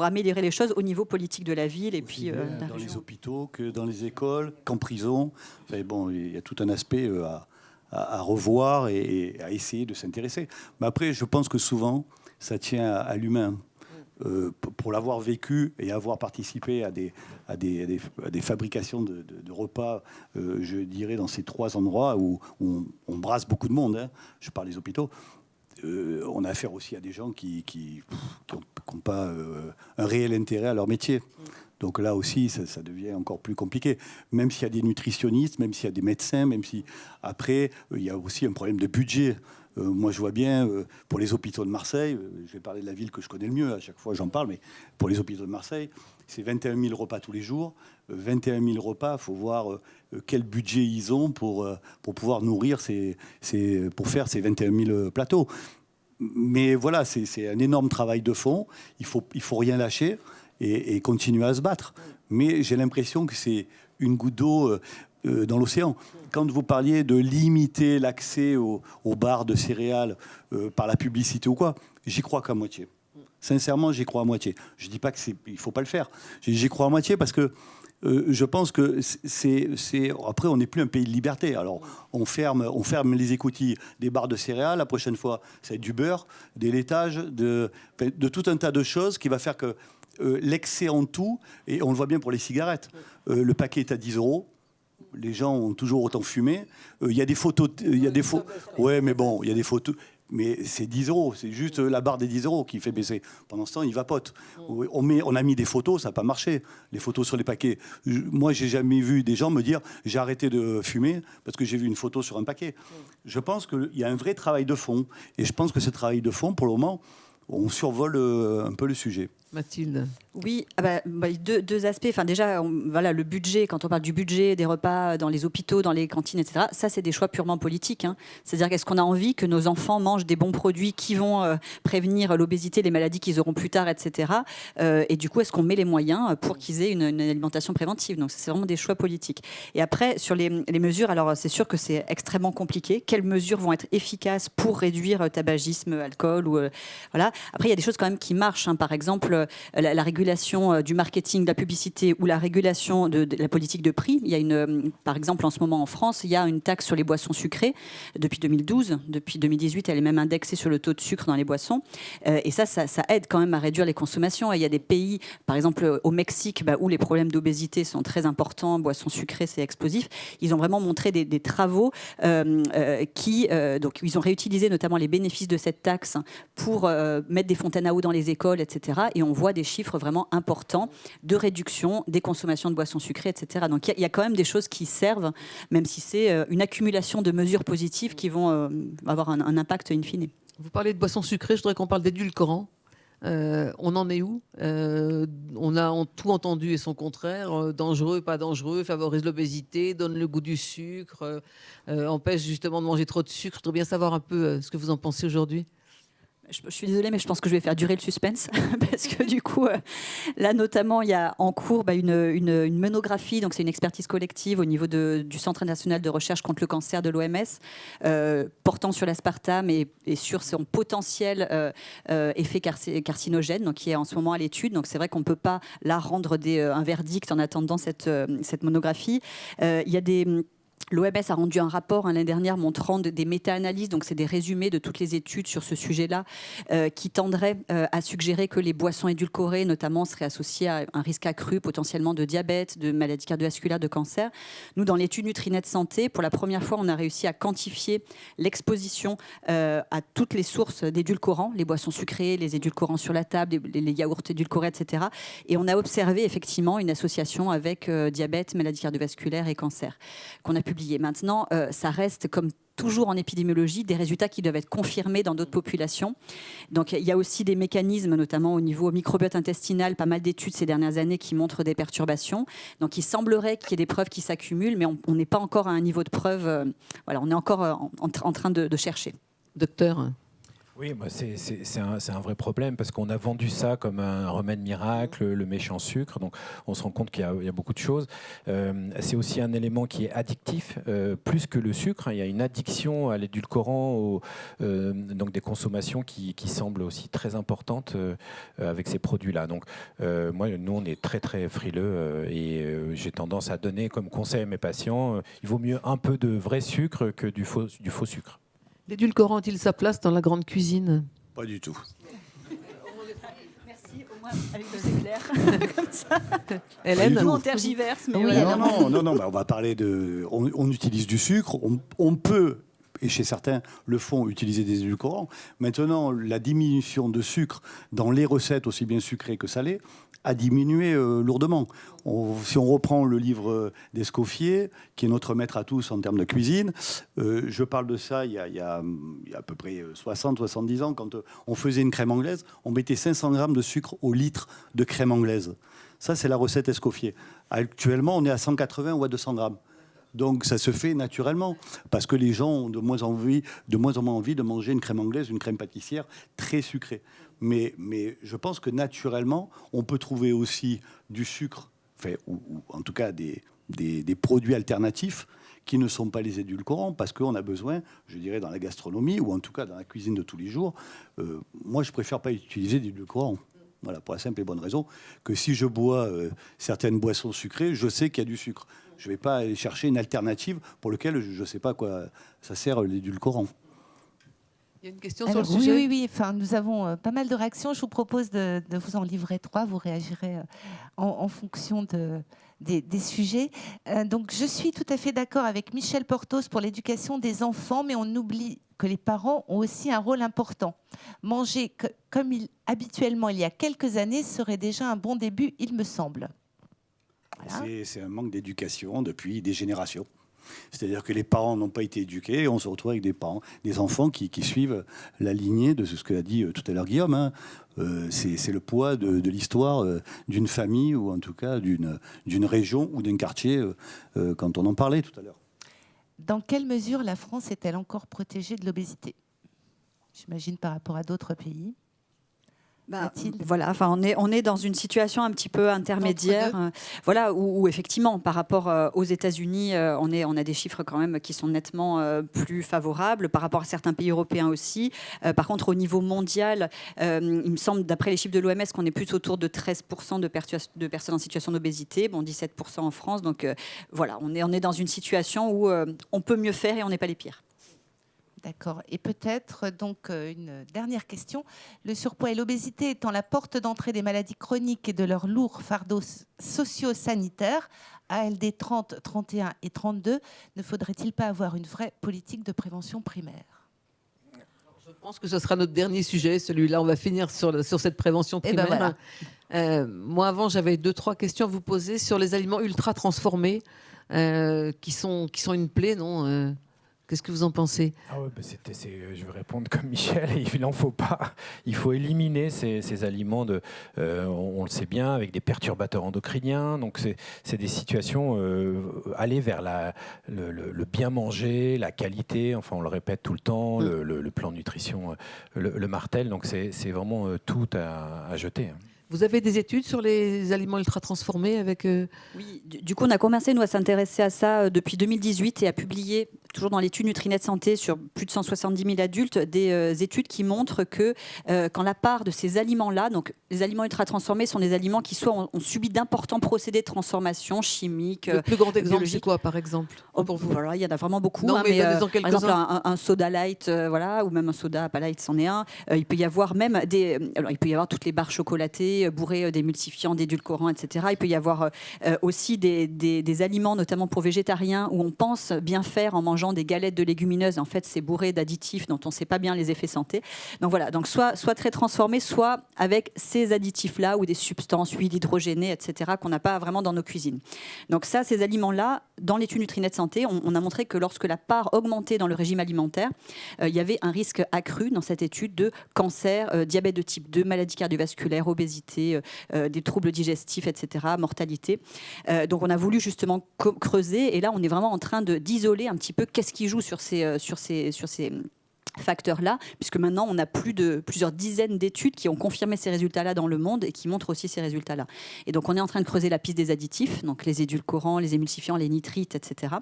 améliorer les choses au niveau politique de la ville et puis dans les hôpitaux que dans les écoles, qu'en prison. Enfin, bon, il y a tout un aspect à revoir et à essayer de s'intéresser. Mais après, je pense que souvent, ça tient à l'humain. Pour l'avoir vécu et avoir participé à des fabrications de repas, je dirais, dans ces 3 endroits où on brasse beaucoup de monde, hein. Je parle des hôpitaux. On a affaire aussi à des gens qui n'ont pas un réel intérêt à leur métier. Donc là aussi, ça devient encore plus compliqué. Même s'il y a des nutritionnistes, même s'il y a des médecins, même si après, il y a aussi un problème de budget. Moi, je vois bien, pour les hôpitaux de Marseille, je vais parler de la ville que je connais le mieux, à chaque fois j'en parle, mais pour les hôpitaux de Marseille, c'est 21 000 repas tous les jours. 21 000 repas, il faut voir quel budget ils ont pour pouvoir nourrir pour faire ces 21 000 plateaux. Mais voilà, c'est un énorme travail de fond. Il faut rien lâcher et continuer à se battre. Mais j'ai l'impression que c'est une goutte d'eau dans l'océan. Quand vous parliez de limiter l'accès aux bars de céréales par la publicité ou quoi, j'y crois qu'à moitié. Sincèrement, j'y crois à moitié. Je ne dis pas qu'il ne faut pas le faire. J'y crois à moitié parce que je pense que après, on n'est plus un pays de liberté. Alors, on ferme les écoutilles des barres de céréales. La prochaine fois, ça va être du beurre, des laitages, de tout un tas de choses qui va faire que l'excès en tout, et on le voit bien pour les cigarettes, le paquet est à 10 €. Les gens ont toujours autant fumé. Il y a des photos. Ouais, mais bon, il y a des photos. Mais c'est 10 €. C'est juste la barre des 10 € qui fait baisser. Pendant ce temps, il vapote. On a mis des photos, ça n'a pas marché. Les photos sur les paquets. Moi, j'ai jamais vu des gens me dire j'ai arrêté de fumer parce que j'ai vu une photo sur un paquet. Je pense qu'il y a un vrai travail de fond. Et je pense que ce travail de fond, pour le moment, on survole un peu le sujet. Mathilde. Oui, deux aspects. Enfin, déjà, voilà, le budget, quand on parle du budget des repas dans les hôpitaux, dans les cantines, etc., ça, c'est des choix purement politiques, hein. C'est-à-dire, qu'est-ce qu'on a envie que nos enfants mangent des bons produits qui vont prévenir l'obésité, les maladies qu'ils auront plus tard, etc. Et du coup, est-ce qu'on met les moyens pour qu'ils aient une alimentation préventive? Donc, c'est vraiment des choix politiques. Et après, sur les mesures, alors, c'est sûr que c'est extrêmement compliqué. Quelles mesures vont être efficaces pour réduire tabagisme, alcool voilà. Après, il y a des choses quand même qui marchent, hein. Par exemple, la régulation du marketing, de la publicité ou la régulation de la politique de prix. Il y a par exemple, en ce moment en France, il y a une taxe sur les boissons sucrées depuis 2012. Depuis 2018, elle est même indexée sur le taux de sucre dans les boissons. Et ça aide quand même à réduire les consommations. Et il y a des pays, par exemple au Mexique, où les problèmes d'obésité sont très importants, boissons sucrées, c'est explosif. Ils ont vraiment montré des travaux donc ils ont réutilisé notamment les bénéfices de cette taxe pour mettre des fontaines à eau dans les écoles, etc. Et on voit des chiffres vraiment importants de réduction des consommations de boissons sucrées, etc. Donc il y a quand même des choses qui servent, même si c'est une accumulation de mesures positives qui vont avoir un impact in fine. Vous parlez de boissons sucrées, je voudrais qu'on parle d'édulcorants. On en est où? On a tout entendu et son contraire. Dangereux, pas dangereux, favorise l'obésité, donne le goût du sucre, empêche justement de manger trop de sucre. Je voudrais bien savoir un peu ce que vous en pensez aujourd'hui. Je suis désolée, mais je pense que je vais faire durer le suspense parce que du coup, là notamment, il y a en cours une monographie, donc c'est une expertise collective au niveau du Centre national de recherche contre le cancer de l'OMS, portant sur l'aspartame et sur son potentiel effet carcinogène, donc qui est en ce moment à l'étude. Donc c'est vrai qu'on ne peut pas là rendre un verdict en attendant cette monographie. Il y a L'OMS a rendu un rapport l'année dernière montrant des méta-analyses, donc c'est des résumés de toutes les études sur ce sujet-là, qui tendraient à suggérer que les boissons édulcorées, notamment, seraient associées à un risque accru potentiellement de diabète, de maladies cardiovasculaires, de cancer. Nous, dans l'étude Nutrinet Santé, pour la première fois, on a réussi à quantifier l'exposition à toutes les sources d'édulcorants, les boissons sucrées, les édulcorants sur la table, les yaourts édulcorés, etc. Et on a observé effectivement une association avec diabète, maladies cardiovasculaires et cancer, qu'on a publié. Maintenant, ça reste comme toujours en épidémiologie, des résultats qui doivent être confirmés dans d'autres populations. Donc il y a aussi des mécanismes, notamment au niveau microbiote intestinal, pas mal d'études ces dernières années qui montrent des perturbations. Donc il semblerait qu'il y ait des preuves qui s'accumulent, mais on n'est pas encore à un niveau de preuve. Voilà, on est encore en train de chercher. Docteur? Oui, bah c'est un vrai problème parce qu'on a vendu ça comme un remède miracle, le méchant sucre. Donc, on se rend compte qu'il y a beaucoup de choses. C'est aussi un élément qui est addictif, plus que le sucre. Il y a une addiction à l'édulcorant, donc des consommations qui semblent aussi très importantes avec ces produits-là. Donc, nous, on est très, très frileux et j'ai tendance à donner comme conseil à mes patients, il vaut mieux un peu de vrai sucre que du faux sucre. L'édulcorant a-t-il sa place dans la grande cuisine? Pas du tout. Merci, au moins avec de s'éclair. Comme ça. Hélène? Nous, on tergiverse, mais Oui, voilà. alors- Non, on va parler de... On utilise du sucre, on peut, et chez certains le font, utiliser des édulcorants. Maintenant, la diminution de sucre dans les recettes, aussi bien sucrées que salées, a diminué lourdement. Si on reprend le livre d'Escoffier, qui est notre maître à tous en termes de cuisine, je parle de ça il y a à peu près 60-70 ans, quand on faisait une crème anglaise, on mettait 500 grammes de sucre au litre de crème anglaise. Ça, c'est la recette Escoffier. Actuellement, on est à 180 ou à 200 grammes. Donc ça se fait naturellement, parce que les gens ont de moins en moins envie de manger une crème anglaise, une crème pâtissière très sucrée. Mais je pense que naturellement, on peut trouver aussi du sucre, ou en tout cas des produits alternatifs qui ne sont pas les édulcorants, parce qu'on a besoin, je dirais, dans la gastronomie, ou en tout cas dans la cuisine de tous les jours, moi je préfère pas utiliser d'édulcorants. Voilà, pour la simple et bonne raison que si je bois certaines boissons sucrées, je sais qu'il y a du sucre. Je ne vais pas aller chercher une alternative pour laquelle je ne sais pas à quoi ça sert l'édulcorant. Il y a une question Alors, sur le sujet? oui. Enfin, nous avons pas mal de réactions. Je vous propose de vous en livrer 3. Vous réagirez en fonction des sujets. Donc, je suis tout à fait d'accord avec Michel Portos pour l'éducation des enfants, mais on oublie que les parents ont aussi un rôle important. Manger comme habituellement il y a quelques années serait déjà un bon début, il me semble. Voilà. C'est un manque d'éducation depuis des générations. C'est-à-dire que les parents n'ont pas été éduqués et on se retrouve avec des enfants qui suivent la lignée de ce que a dit tout à l'heure Guillaume. C'est le poids de l'histoire d'une famille ou en tout cas d'une région ou d'un quartier quand on en parlait tout à l'heure. Dans quelle mesure la France est-elle encore protégée de l'obésité? J'imagine par rapport à d'autres pays. Mathilde? Voilà, enfin, on est dans une situation un petit peu intermédiaire, voilà, où effectivement, par rapport aux États-Unis, on a des chiffres quand même qui sont nettement plus favorables, par rapport à certains pays européens aussi. Par contre, au niveau mondial, il me semble, d'après les chiffres de l'OMS, qu'on est plus autour de 13% de personnes en situation d'obésité, bon, 17% en France. Donc voilà, on est dans une situation où on peut mieux faire et on n'est pas les pires. D'accord. Et peut-être donc une dernière question. Le surpoids et l'obésité étant la porte d'entrée des maladies chroniques et de leur lourd fardeau socio-sanitaire, ALD 30, 31 et 32, ne faudrait-il pas avoir une vraie politique de prévention primaire? Je pense que ce sera notre dernier sujet, celui-là. On va finir sur cette prévention primaire. Voilà. Moi, avant, j'avais 2-3 questions à vous poser sur les aliments ultra transformés qui sont une plaie, non Qu'est-ce que vous en pensez? Je vais répondre comme Michel, il n'en faut pas. Il faut éliminer ces aliments, on le sait bien, avec des perturbateurs endocriniens. Donc c'est des situations, aller vers le bien manger, la qualité, enfin on le répète tout le temps, le plan de nutrition, le martèle. Donc c'est vraiment tout à jeter. Vous avez des études sur les aliments ultra transformés avec Oui, du coup, on a commencé nous à s'intéresser à ça depuis 2018 et à publier, toujours dans l'étude Nutrinet Santé, sur plus de 170 000 adultes, des études qui montrent que quand la part de ces aliments-là, donc les aliments ultra transformés sont des aliments qui soit ont subi d'importants procédés de transformation chimique. Le plus grand exemple, biologique. C'est quoi, par exemple Pour vous, voilà, il y en a vraiment beaucoup. Non, mais par exemple, un soda light, voilà, ou même un soda pas light, c'en est un. Il peut y avoir même il peut y avoir toutes les barres chocolatées bourrées d'émulsifiants, d'édulcorants, etc. Il peut y avoir aussi des aliments, notamment pour végétariens, où on pense bien faire en mangeant mangeant des galettes de légumineuses. En fait, c'est bourré d'additifs dont on ne sait pas bien les effets santé. Donc voilà, donc soit très transformé, soit avec ces additifs-là ou des substances, huiles hydrogénées, etc., qu'on n'a pas vraiment dans nos cuisines. Donc ça, ces aliments-là, dans l'étude Nutrinet Santé, on a montré que lorsque la part augmentait dans le régime alimentaire, il y avait un risque accru dans cette étude de cancer, diabète de type 2, maladies cardiovasculaires, obésité, des troubles digestifs, etc., mortalité. Donc on a voulu justement creuser, et là on est vraiment en train d'isoler un petit peu qu'est-ce qui joue sur ces facteurs-là, puisque maintenant on a plusieurs dizaines d'études qui ont confirmé ces résultats-là dans le monde et qui montrent aussi ces résultats-là. Et donc on est en train de creuser la piste des additifs, donc les édulcorants, les émulsifiants, les nitrites, etc.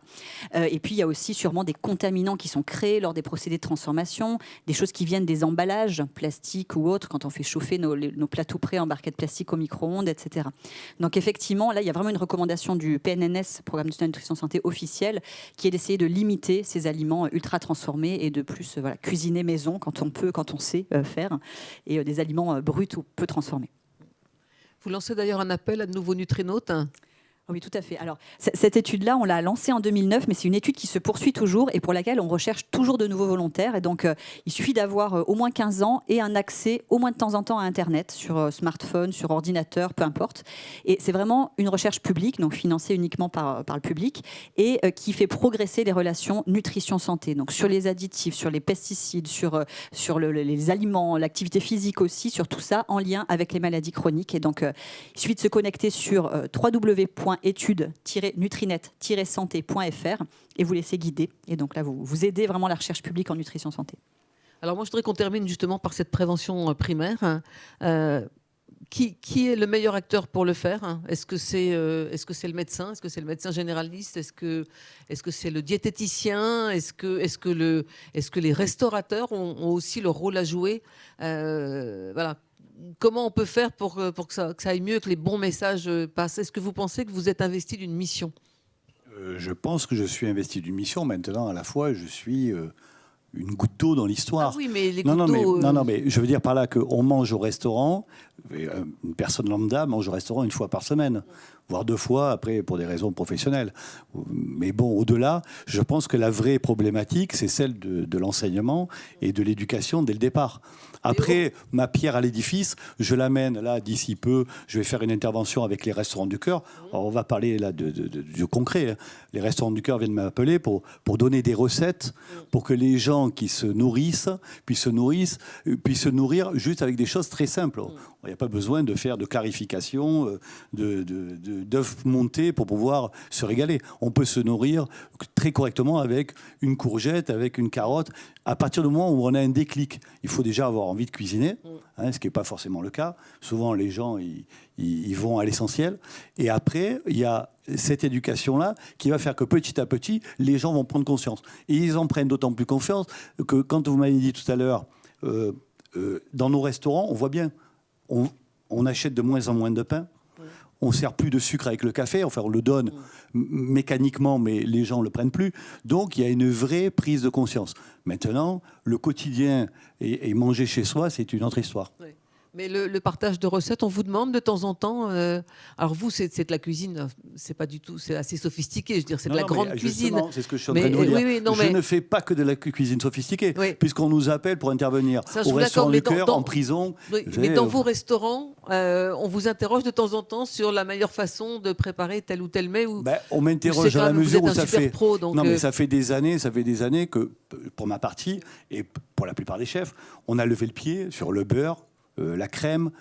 Et puis il y a aussi sûrement des contaminants qui sont créés lors des procédés de transformation, des choses qui viennent des emballages plastiques ou autres, quand on fait chauffer nos plats tout prêts en barquettes plastiques au micro-ondes, etc. Donc effectivement, là il y a vraiment une recommandation du PNNS, Programme national de nutrition santé officiel, qui est d'essayer de limiter ces aliments ultra transformés et de plus cuisiner maison quand on peut, quand on sait faire, et des aliments bruts ou peu transformés. Vous lancez d'ailleurs un appel à de nouveaux nutrinautes. Oui, tout à fait. Alors, cette étude-là, on l'a lancée en 2009, mais c'est une étude qui se poursuit toujours et pour laquelle on recherche toujours de nouveaux volontaires. Et donc, il suffit d'avoir au moins 15 ans et un accès au moins de temps en temps à Internet, sur smartphone, sur ordinateur, peu importe. Et c'est vraiment une recherche publique, donc financée uniquement par le public, et qui fait progresser les relations nutrition-santé. Donc, sur les additifs, sur les pesticides, sur les aliments, l'activité physique aussi, sur tout ça en lien avec les maladies chroniques. Et donc, il suffit de se connecter sur www.études-nutrinet-santé.fr et vous laissez guider. Et donc là, vous aidez vraiment la recherche publique en nutrition santé. Alors moi, je voudrais qu'on termine justement par cette prévention primaire. Qui est le meilleur acteur pour le faire? Est-ce que c'est le médecin? Est-ce que c'est le médecin généraliste? Est-ce que c'est le diététicien? Est-ce que les restaurateurs ont aussi leur rôle à jouer? Voilà. Comment on peut faire pour que ça aille mieux, que les bons messages passent? Est-ce que vous pensez que vous êtes investi d'une mission? Je pense que je suis investi d'une mission. Maintenant, à la fois, je suis une goutte d'eau dans l'histoire. Ah oui, mais les gouttes d'eau... Non, mais je veux dire par là qu'on mange au restaurant. Une personne lambda mange au restaurant une fois par semaine, voire 2 fois, après, pour des raisons professionnelles. Mais bon, au-delà, je pense que la vraie problématique, c'est celle de l'enseignement et de l'éducation dès le départ. Après, ma pierre à l'édifice, je l'amène là, d'ici peu, je vais faire une intervention avec les restaurants du cœur. Alors, on va parler là de concret. Les restaurants du cœur viennent m'appeler pour donner des recettes, pour que les gens qui se nourrissent puissent se nourrir juste avec des choses très simples. Il n'y a pas besoin de faire de clarification, d'œufs montés pour pouvoir se régaler. On peut se nourrir très correctement avec une courgette, avec une carotte. À partir du moment où on a un déclic, il faut déjà avoir envie de cuisiner, ce qui n'est pas forcément le cas. Souvent, les gens, ils vont à l'essentiel. Et après, il y a cette éducation-là qui va faire que petit à petit, les gens vont prendre conscience. Et ils en prennent d'autant plus confiance que, quand vous m'avez dit tout à l'heure, dans nos restaurants, on voit bien, on achète de moins en moins de pain. On ne sert plus de sucre avec le café, enfin on le donne mécaniquement, mais les gens ne le prennent plus. Donc il y a une vraie prise de conscience. Maintenant, le quotidien et manger chez soi, c'est une autre histoire. Oui. Mais le partage de recettes, on vous demande de temps en temps. Alors vous, c'est de la cuisine, c'est pas du tout, c'est assez sophistiqué. Je veux dire, c'est de la grande cuisine. C'est ce que je suis en train de vous dire. Je ne fais pas que de la cuisine sophistiquée, puisqu'on nous appelle pour intervenir au restaurant du cœur, en prison. Oui, mais dans vos restaurants, on vous interroge de temps en temps sur la meilleure façon de préparer tel ou tel mets. On m'interroge à la mesure où ça fait. Pro, donc non, mais ça fait des années que, pour ma partie et pour la plupart des chefs, on a levé le pied sur le beurre. La crème,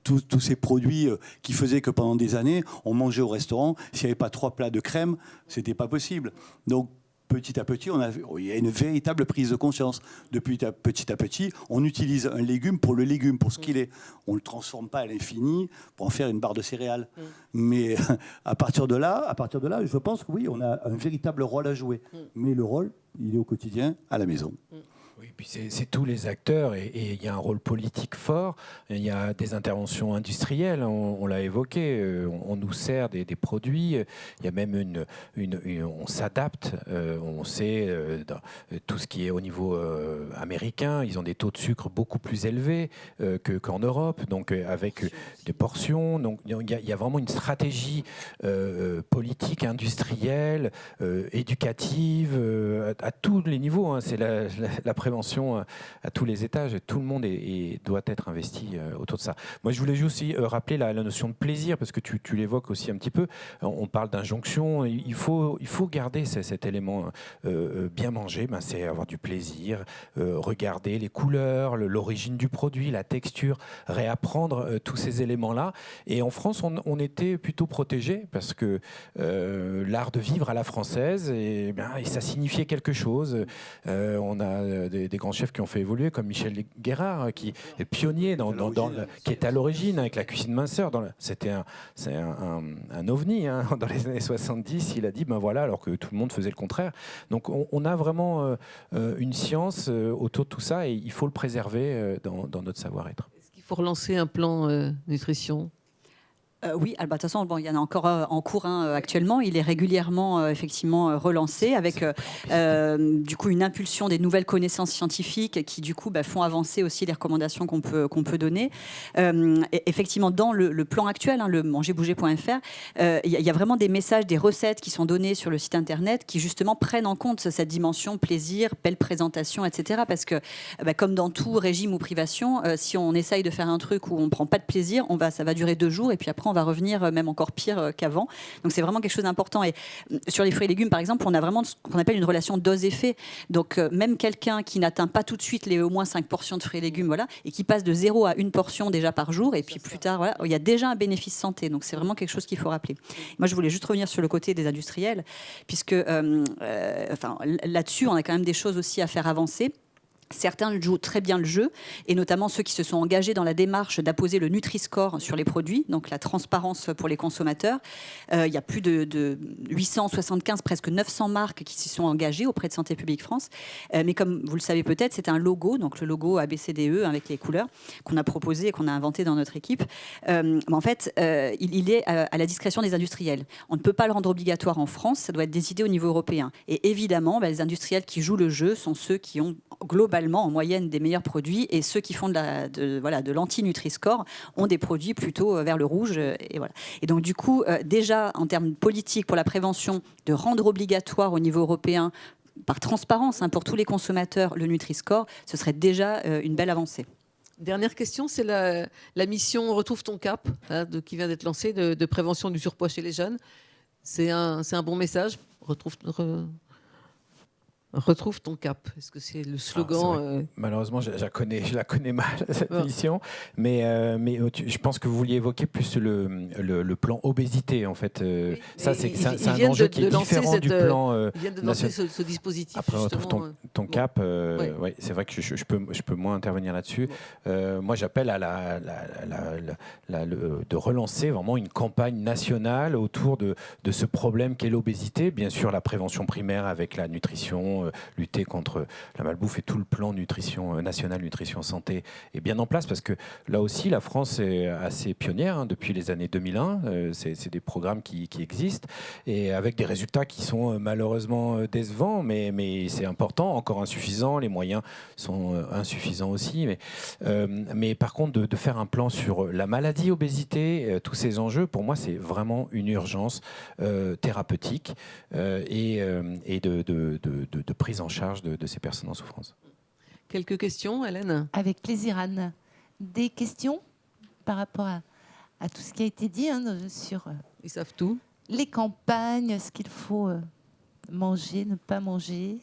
tous ces produits qui faisaient que pendant des années, on mangeait au restaurant. S'il n'y avait pas 3 plats de crème, c'était pas possible. Donc, petit à petit, il y a une véritable prise de conscience. Petit à petit, on utilise un légume pour le légume, pour ce qu'il est. On ne le transforme pas à l'infini pour en faire une barre de céréales. Mais à partir de là, je pense que oui, on a un véritable rôle à jouer. Mais le rôle, il est au quotidien, à la maison. Oui, puis c'est tous les acteurs et il y a un rôle politique fort. Il y a des interventions industrielles, on l'a évoqué. On nous sert des produits. Il y a même on s'adapte. On sait tout ce qui est au niveau américain. Ils ont des taux de sucre beaucoup plus élevés qu'en Europe, donc avec des portions. Donc il y a vraiment une stratégie politique, industrielle, éducative à tous les niveaux. Hein. C'est la prévention à tous les étages, et tout le monde doit être investi autour de ça. Moi, je voulais juste aussi rappeler la notion de plaisir, parce que tu l'évoques aussi un petit peu. On parle d'injonction, il faut garder cet élément. Bien manger, c'est avoir du plaisir, regarder les couleurs, l'origine du produit, la texture, réapprendre tous ces éléments-là. Et en France, on était plutôt protégés, parce que l'art de vivre à la française, et ça signifiait quelque chose. On a des grands chefs qui ont fait évoluer, comme Michel Guérard, qui est pionnier, qui est à l'origine avec la cuisine minceur. C'est un ovni, hein. Dans les années 70, il a dit, voilà, alors que tout le monde faisait le contraire. Donc on a vraiment une science autour de tout ça, et il faut le préserver dans notre savoir-être. Est-ce qu'il faut relancer un plan nutrition ? Oui, de toute façon, il y en a encore en cours actuellement. Il est régulièrement effectivement relancé avec du coup une impulsion des nouvelles connaissances scientifiques qui du coup font avancer aussi les recommandations qu'on peut donner. Effectivement, dans le plan actuel, le mangerbouger.fr, il y a vraiment des messages, des recettes qui sont données sur le site internet qui justement prennent en compte cette dimension plaisir, belle présentation, etc. Parce que comme dans tout régime ou privation, si on essaye de faire un truc où on ne prend pas de plaisir, ça va durer 2 jours et puis après on va revenir même encore pire qu'avant. Donc c'est vraiment quelque chose d'important. Et sur les fruits et légumes, par exemple, on a vraiment ce qu'on appelle une relation dose-effet. Donc même quelqu'un qui n'atteint pas tout de suite les au moins 5 portions de fruits et légumes, et qui passe de 0 à 1 portion déjà par jour, et puis plus tard, il y a déjà un bénéfice santé. Donc c'est vraiment quelque chose qu'il faut rappeler. Moi, je voulais juste revenir sur le côté des industriels, puisque là-dessus, on a quand même des choses aussi à faire avancer. Certains jouent très bien le jeu, et notamment ceux qui se sont engagés dans la démarche d'apposer le Nutri-Score sur les produits, donc la transparence pour les consommateurs. Il y a plus de 875, presque 900 marques qui s'y sont engagées auprès de Santé publique France. Mais comme vous le savez peut-être, c'est un logo, donc le logo ABCDE avec les couleurs, qu'on a proposé et qu'on a inventé dans notre équipe. En fait, il est à la discrétion des industriels. On ne peut pas le rendre obligatoire en France, ça doit être décidé au niveau européen. Et évidemment, les industriels qui jouent le jeu sont ceux qui ont globalement en moyenne des meilleurs produits, et ceux qui font de l'anti-Nutri-Score ont des produits plutôt vers le rouge. Et donc du coup, déjà en termes politiques pour la prévention, de rendre obligatoire au niveau européen par transparence pour tous les consommateurs le Nutri-Score, ce serait déjà une belle avancée. Dernière question, c'est la mission Retrouve ton cap qui vient d'être lancée de prévention du surpoids chez les jeunes. C'est un bon message. Retrouve ton cap. Est-ce que c'est le slogan Malheureusement, je la connais mal, cette mission. Mais je pense que vous vouliez évoquer plus le plan obésité, en fait. Oui, ça, c'est un enjeu qui est différent du plan. Ils viennent de lancer ce dispositif. Après, Retrouve ton cap. Ouais, c'est vrai que je peux moins intervenir là-dessus. Moi, j'appelle de relancer vraiment une campagne nationale autour de ce problème qu'est l'obésité. Bien sûr, la prévention primaire avec la nutrition, lutter contre la malbouffe, et tout le plan national nutrition santé est bien en place, parce que là aussi la France est assez pionnière depuis les années 2001. C'est des programmes qui existent, et avec des résultats qui sont malheureusement décevants, mais c'est important, encore insuffisant, les moyens sont insuffisants aussi, mais par contre de faire un plan sur la maladie, obésité, tous ces enjeux, pour moi c'est vraiment une urgence thérapeutique et de prise en charge de ces personnes en souffrance. Quelques questions, Hélène ? Avec plaisir, Anne. Des questions par rapport à tout ce qui a été dit sur Ils savent tout. Les campagnes, ce qu'il faut manger, ne pas manger,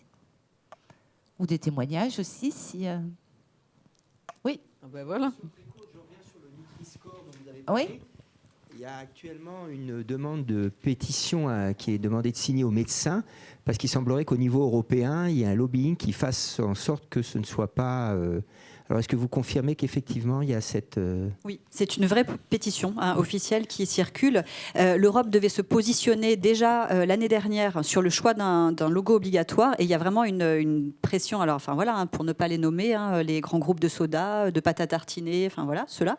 ou des témoignages aussi, si... Oui. Voilà. Je reviens sur le Nutri-Score dont vous avez parlé. Oui. Il y a actuellement une demande de pétition qui est demandée de signer aux médecins, parce qu'il semblerait qu'au niveau européen, il y a un lobbying qui fasse en sorte que ce ne soit pas Alors, est-ce que vous confirmez qu'effectivement, il y a cette... Oui, c'est une vraie pétition officielle qui circule. L'Europe devait se positionner déjà l'année dernière sur le choix d'un logo obligatoire, et il y a vraiment une pression. Alors, enfin voilà, pour ne pas les nommer, les grands groupes de soda, de pâte à tartiner, enfin voilà, ceux-là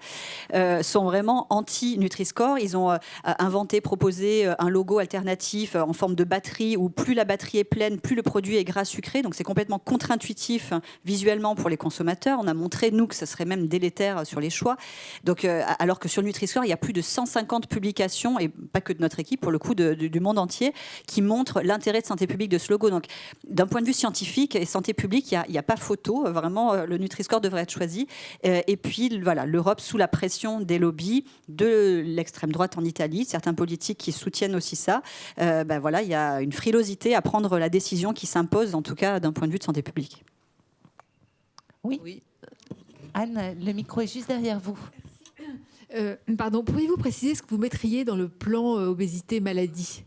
sont vraiment anti-Nutri-Score. Ils ont inventé, proposé un logo alternatif en forme de batterie, où plus la batterie est pleine, plus le produit est gras sucré. Donc c'est complètement contre-intuitif visuellement pour les consommateurs. On a montré, nous, que ça serait même délétère sur les choix. Donc, alors que sur Nutri-Score, il y a plus de 150 publications, et pas que de notre équipe, pour le coup, du monde entier, qui montrent l'intérêt de santé publique de ce logo. Donc, d'un point de vue scientifique et santé publique, il n'y a pas photo. Vraiment, le Nutri-Score devrait être choisi. Et puis, voilà, l'Europe, sous la pression des lobbies de l'extrême droite en Italie, certains politiques qui soutiennent aussi ça, voilà, il y a une frilosité à prendre la décision qui s'impose, en tout cas, d'un point de vue de santé publique. Oui. Anne, le micro est juste derrière vous. Pardon, pourriez-vous préciser ce que vous mettriez dans le plan obésité-maladie ?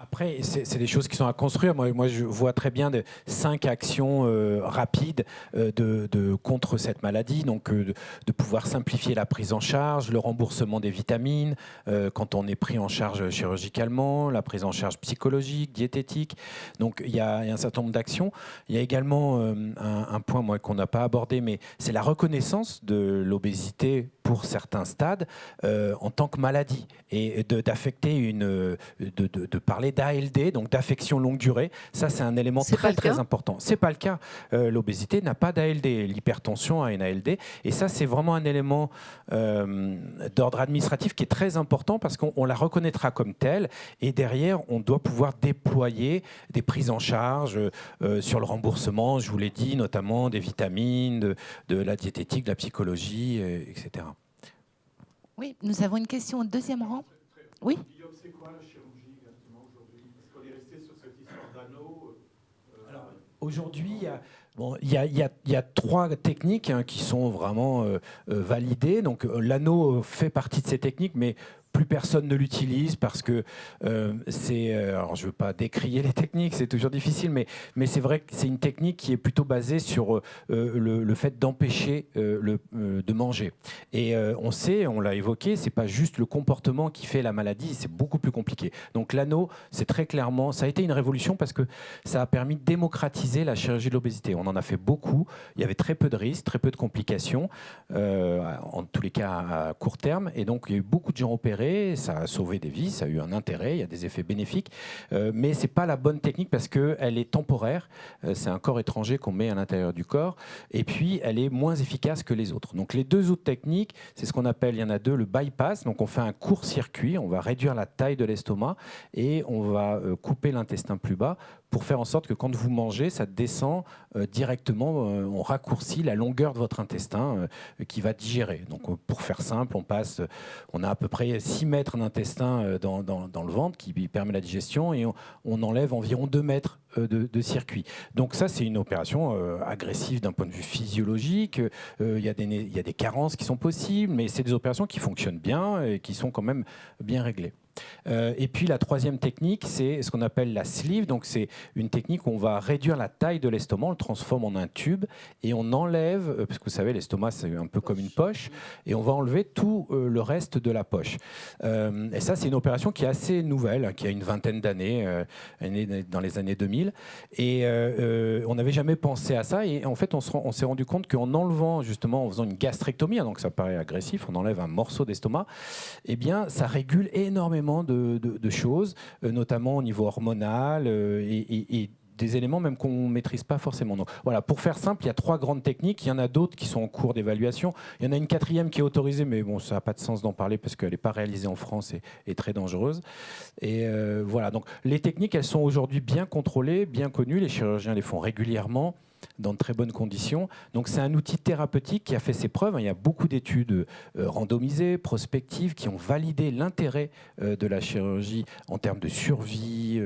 Après, c'est des choses qui sont à construire. Moi, je vois très bien 5 actions rapides contre cette maladie. Donc, de pouvoir simplifier la prise en charge, le remboursement des vitamines, quand on est pris en charge chirurgicalement, la prise en charge psychologique, diététique. Donc, il y a un certain nombre d'actions. Il y a également un point qu'on n'a pas abordé, mais c'est la reconnaissance de l'obésité pour certains stades en tant que maladie, et d'affecter de parler d'ALD, donc d'affection longue durée. Ça, c'est un élément très important. C'est pas le cas. L'obésité n'a pas d'ALD. L'hypertension a une ALD. Et ça, c'est vraiment un élément d'ordre administratif qui est très important, parce qu'on la reconnaîtra comme telle. Et derrière, on doit pouvoir déployer des prises en charge sur le remboursement, je vous l'ai dit, notamment des vitamines, de la diététique, de la psychologie, etc. Oui, nous avons une question au deuxième rang. Oui. Guillaume, c'est quoi la chirurgie exactement aujourd'hui? Parce qu'on est resté sur cette histoire d'anneau. Alors, aujourd'hui, il y a 3 techniques qui sont vraiment validées. Donc, l'anneau fait partie de ces techniques, mais plus personne ne l'utilise parce que alors je ne veux pas décrier les techniques, c'est toujours difficile, mais c'est vrai que c'est une technique qui est plutôt basée sur le fait d'empêcher de manger. Et on sait, on l'a évoqué, c'est pas juste le comportement qui fait la maladie, c'est beaucoup plus compliqué. Donc l'anneau, c'est très clairement, ça a été une révolution parce que ça a permis de démocratiser la chirurgie de l'obésité. On en a fait beaucoup, il y avait très peu de risques, très peu de complications, en tous les cas à court terme, et donc il y a eu beaucoup de gens opérés. Ça a sauvé des vies, ça a eu un intérêt, il y a des effets bénéfiques, mais ce n'est pas la bonne technique parce qu'elle est temporaire, c'est un corps étranger qu'on met à l'intérieur du corps, et puis elle est moins efficace que les autres. Donc les 2 autres techniques, c'est ce qu'on appelle, il y en a 2, le bypass, donc on fait un court-circuit, on va réduire la taille de l'estomac et on va couper l'intestin plus bas pour faire en sorte que quand vous mangez, ça descend directement, on raccourcit la longueur de votre intestin qui va digérer. Donc pour faire simple, on a à peu près 6 mètres d'intestin dans le ventre qui permet la digestion, et on enlève environ 2 mètres de circuit. Donc ça, c'est une opération agressive d'un point de vue physiologique. Il y a des carences qui sont possibles, mais c'est des opérations qui fonctionnent bien et qui sont quand même bien réglées. Et puis la 3e technique, c'est ce qu'on appelle la sleeve. Donc c'est une technique où on va réduire la taille de l'estomac, on le transforme en un tube et on enlève, parce que vous savez, l'estomac c'est un peu comme une poche, et on va enlever tout le reste de la poche. Et ça, c'est une opération qui est assez nouvelle, qui a une vingtaine d'années, dans les années 2000. Et on n'avait jamais pensé à ça. Et en fait, on s'est rendu compte qu'en enlevant, justement, en faisant une gastrectomie, donc ça paraît agressif, on enlève un morceau d'estomac, eh bien, ça régule énormément de choses, notamment au niveau hormonal et des éléments même qu'on ne maîtrise pas forcément. Donc, voilà, pour faire simple, il y a 3 grandes techniques. Il y en a d'autres qui sont en cours d'évaluation. Il y en a une 4e qui est autorisée, mais bon, ça n'a pas de sens d'en parler parce qu'elle n'est pas réalisée en France et très dangereuse. Et voilà, donc les techniques, elles sont aujourd'hui bien contrôlées, bien connues. Les chirurgiens les font régulièrement, dans de très bonnes conditions. Donc c'est un outil thérapeutique qui a fait ses preuves. Il y a beaucoup d'études randomisées, prospectives, qui ont validé l'intérêt de la chirurgie en termes de survie,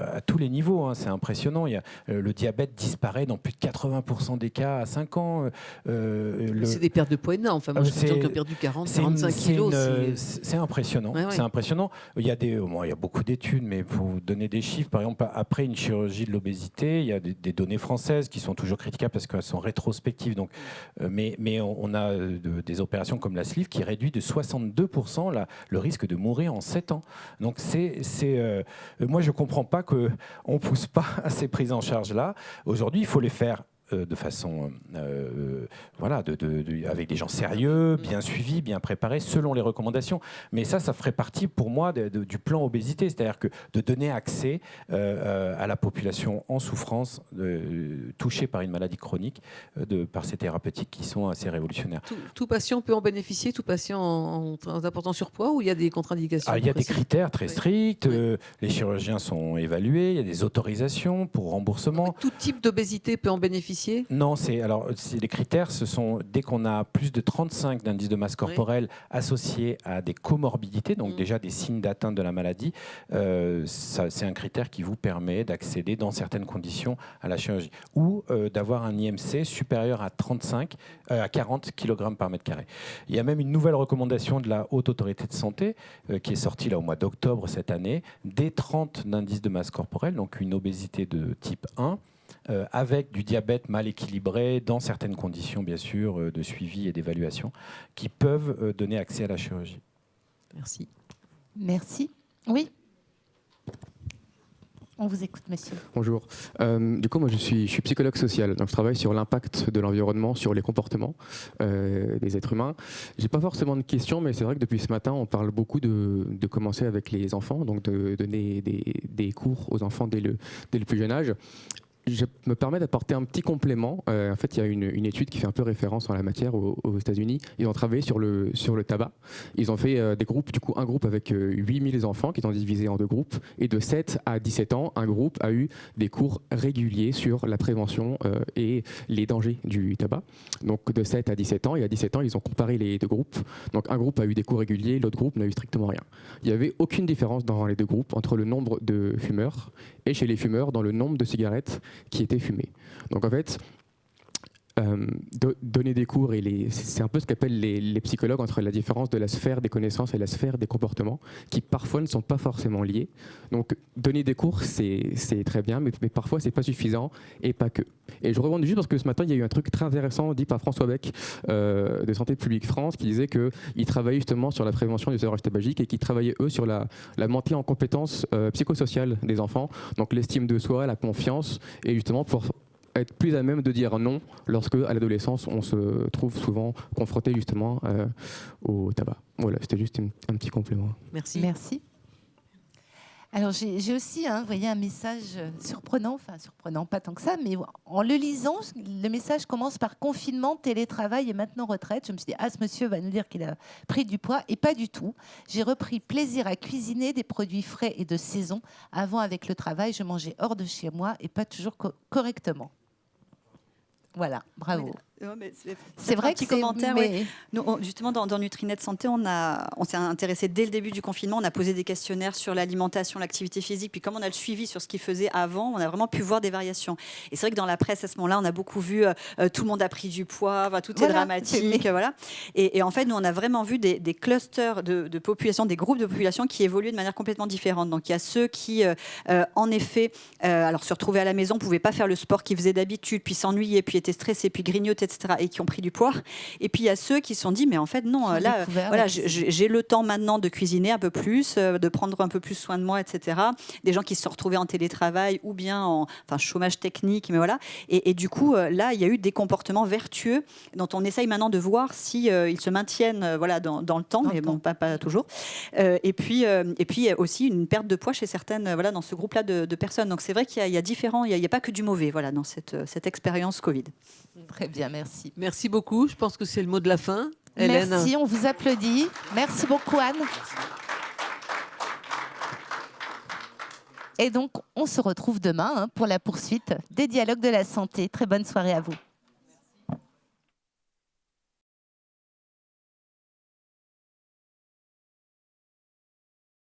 à tous les niveaux. C'est impressionnant. Le diabète disparaît dans plus de 80% des cas à 5 ans. C'est des pertes de poids énormes. Enfin, moi, je sais des gens qui ont perdu 40, 45 kilos. C'est impressionnant. Ouais. C'est impressionnant. Il y a beaucoup d'études, mais pour vous donner des chiffres, par exemple, après une chirurgie de l'obésité, il y a des données françaises françaises qui sont toujours critiquables parce qu'elles sont rétrospectives. Donc, mais on a des opérations comme la sleeve qui réduit de 62% le risque de mourir en 7 ans. Donc moi, je ne comprends pas qu'on ne pousse pas à ces prises en charge-là. Aujourd'hui, il faut les faire de façon, avec des gens sérieux, bien suivis, bien préparés, selon les recommandations. Mais ça ferait partie pour moi du plan obésité, c'est-à-dire que de donner accès à la population en souffrance, touchée par une maladie chronique, par ces thérapeutiques qui sont assez révolutionnaires. Tout patient peut en bénéficier, tout patient en important surpoids, ou il y a des contre-indications? Il y a des critères très stricts, les chirurgiens sont évalués, il y a des autorisations pour remboursement. Tout type d'obésité peut en bénéficier? Non, les critères, ce sont dès qu'on a plus de 35 d'indice de masse corporelle associé à des comorbidités, donc déjà des signes d'atteinte de la maladie, c'est un critère qui vous permet d'accéder dans certaines conditions à la chirurgie ou d'avoir un IMC supérieur à 40 kg par mètre carré. Il y a même une nouvelle recommandation de la Haute Autorité de Santé qui est sortie là, au mois d'octobre cette année, dès 30 d'indice de masse corporelle, donc une obésité de type 1, avec du diabète mal équilibré, dans certaines conditions, bien sûr, de suivi et d'évaluation, qui peuvent donner accès à la chirurgie. Merci. Merci. Oui. On vous écoute, monsieur. Bonjour. Du coup, moi, je suis psychologue social. Donc, je travaille sur l'impact de l'environnement sur les comportements des êtres humains. Je n'ai pas forcément de questions, mais c'est vrai que depuis ce matin, on parle beaucoup de commencer avec les enfants, donc de donner des cours aux enfants dès le plus jeune âge. Je me permets d'apporter un petit complément. En fait, il y a une étude qui fait un peu référence en la matière aux États-Unis. Ils ont travaillé sur le tabac. Ils ont fait des groupes, du coup, un groupe avec 8000 enfants qui sont divisés en 2 groupes. Et de 7 à 17 ans, un groupe a eu des cours réguliers sur la prévention et les dangers du tabac. Donc de 7 à 17 ans. Et à 17 ans, ils ont comparé les 2 groupes. Donc un groupe a eu des cours réguliers, l'autre groupe n'a eu strictement rien. Il n'y avait aucune différence dans les 2 groupes entre le nombre de fumeurs et chez les fumeurs dans le nombre de cigarettes qui étaient fumées. Donc en fait, donner des cours, c'est un peu ce qu'appellent les psychologues entre la différence de la sphère des connaissances et la sphère des comportements, qui parfois ne sont pas forcément liés. Donc donner des cours, c'est très bien, mais parfois c'est pas suffisant, et pas que. Et je rebondis juste parce que ce matin, il y a eu un truc très intéressant dit par François Bec de Santé publique France, qui disait qu'il travaillait justement sur la prévention du sevrage tabagique et qu'il travaillait, eux, sur la montée en compétences psychosociales des enfants, donc l'estime de soi, la confiance, et justement pour être plus à même de dire non lorsque, à l'adolescence, on se trouve souvent confronté justement au tabac. Voilà, c'était juste un petit complément. Merci. Merci. Alors j'ai aussi voyez, un message surprenant, pas tant que ça, mais en le lisant, le message commence par confinement, télétravail et maintenant retraite. Je me suis dit, ce monsieur va nous dire qu'il a pris du poids, et pas du tout. J'ai repris plaisir à cuisiner des produits frais et de saison. Avant, avec le travail, je mangeais hors de chez moi et pas toujours correctement. Voilà, bravo. C'est vrai que commentaire. Oui. Nous, justement, dans Nutrinet Santé, on s'est intéressé dès le début du confinement. On a posé des questionnaires sur l'alimentation, l'activité physique. Puis comme on a le suivi sur ce qu'ils faisaient avant, on a vraiment pu voir des variations. Et c'est vrai que dans la presse, à ce moment-là, on a beaucoup vu tout le monde a pris du poids, tout est dramatique. Voilà. Et en fait, nous, on a vraiment vu des clusters de population, des groupes de population qui évoluent de manière complètement différente. Donc il y a ceux qui, en effet, alors se retrouvaient à la maison, ne pouvaient pas faire le sport qu'ils faisaient d'habitude, puis s'ennuyaient, puis étaient stressés, puis grignotaient, etc., et qui ont pris du poids. Et puis il y a ceux qui se sont dit, mais en fait non, là, voilà, j'ai le temps maintenant de cuisiner un peu plus, de prendre un peu plus soin de moi, etc. Des gens qui se sont retrouvés en télétravail ou bien en chômage technique, mais voilà. Et du coup, là, il y a eu des comportements vertueux dont on essaye maintenant de voir si ils se maintiennent voilà, dans le temps, mais bon, pas toujours. Et puis il y a aussi une perte de poids chez certaines, voilà, dans ce groupe-là de personnes. Donc c'est vrai qu'il y a différents, il n'y a pas que du mauvais, voilà, dans cette expérience Covid. Très bien, merci. Merci beaucoup. Je pense que c'est le mot de la fin. Hélène. Merci, on vous applaudit. Merci beaucoup, Anne. Et donc, on se retrouve demain pour la poursuite des dialogues de la santé. Très bonne soirée à vous.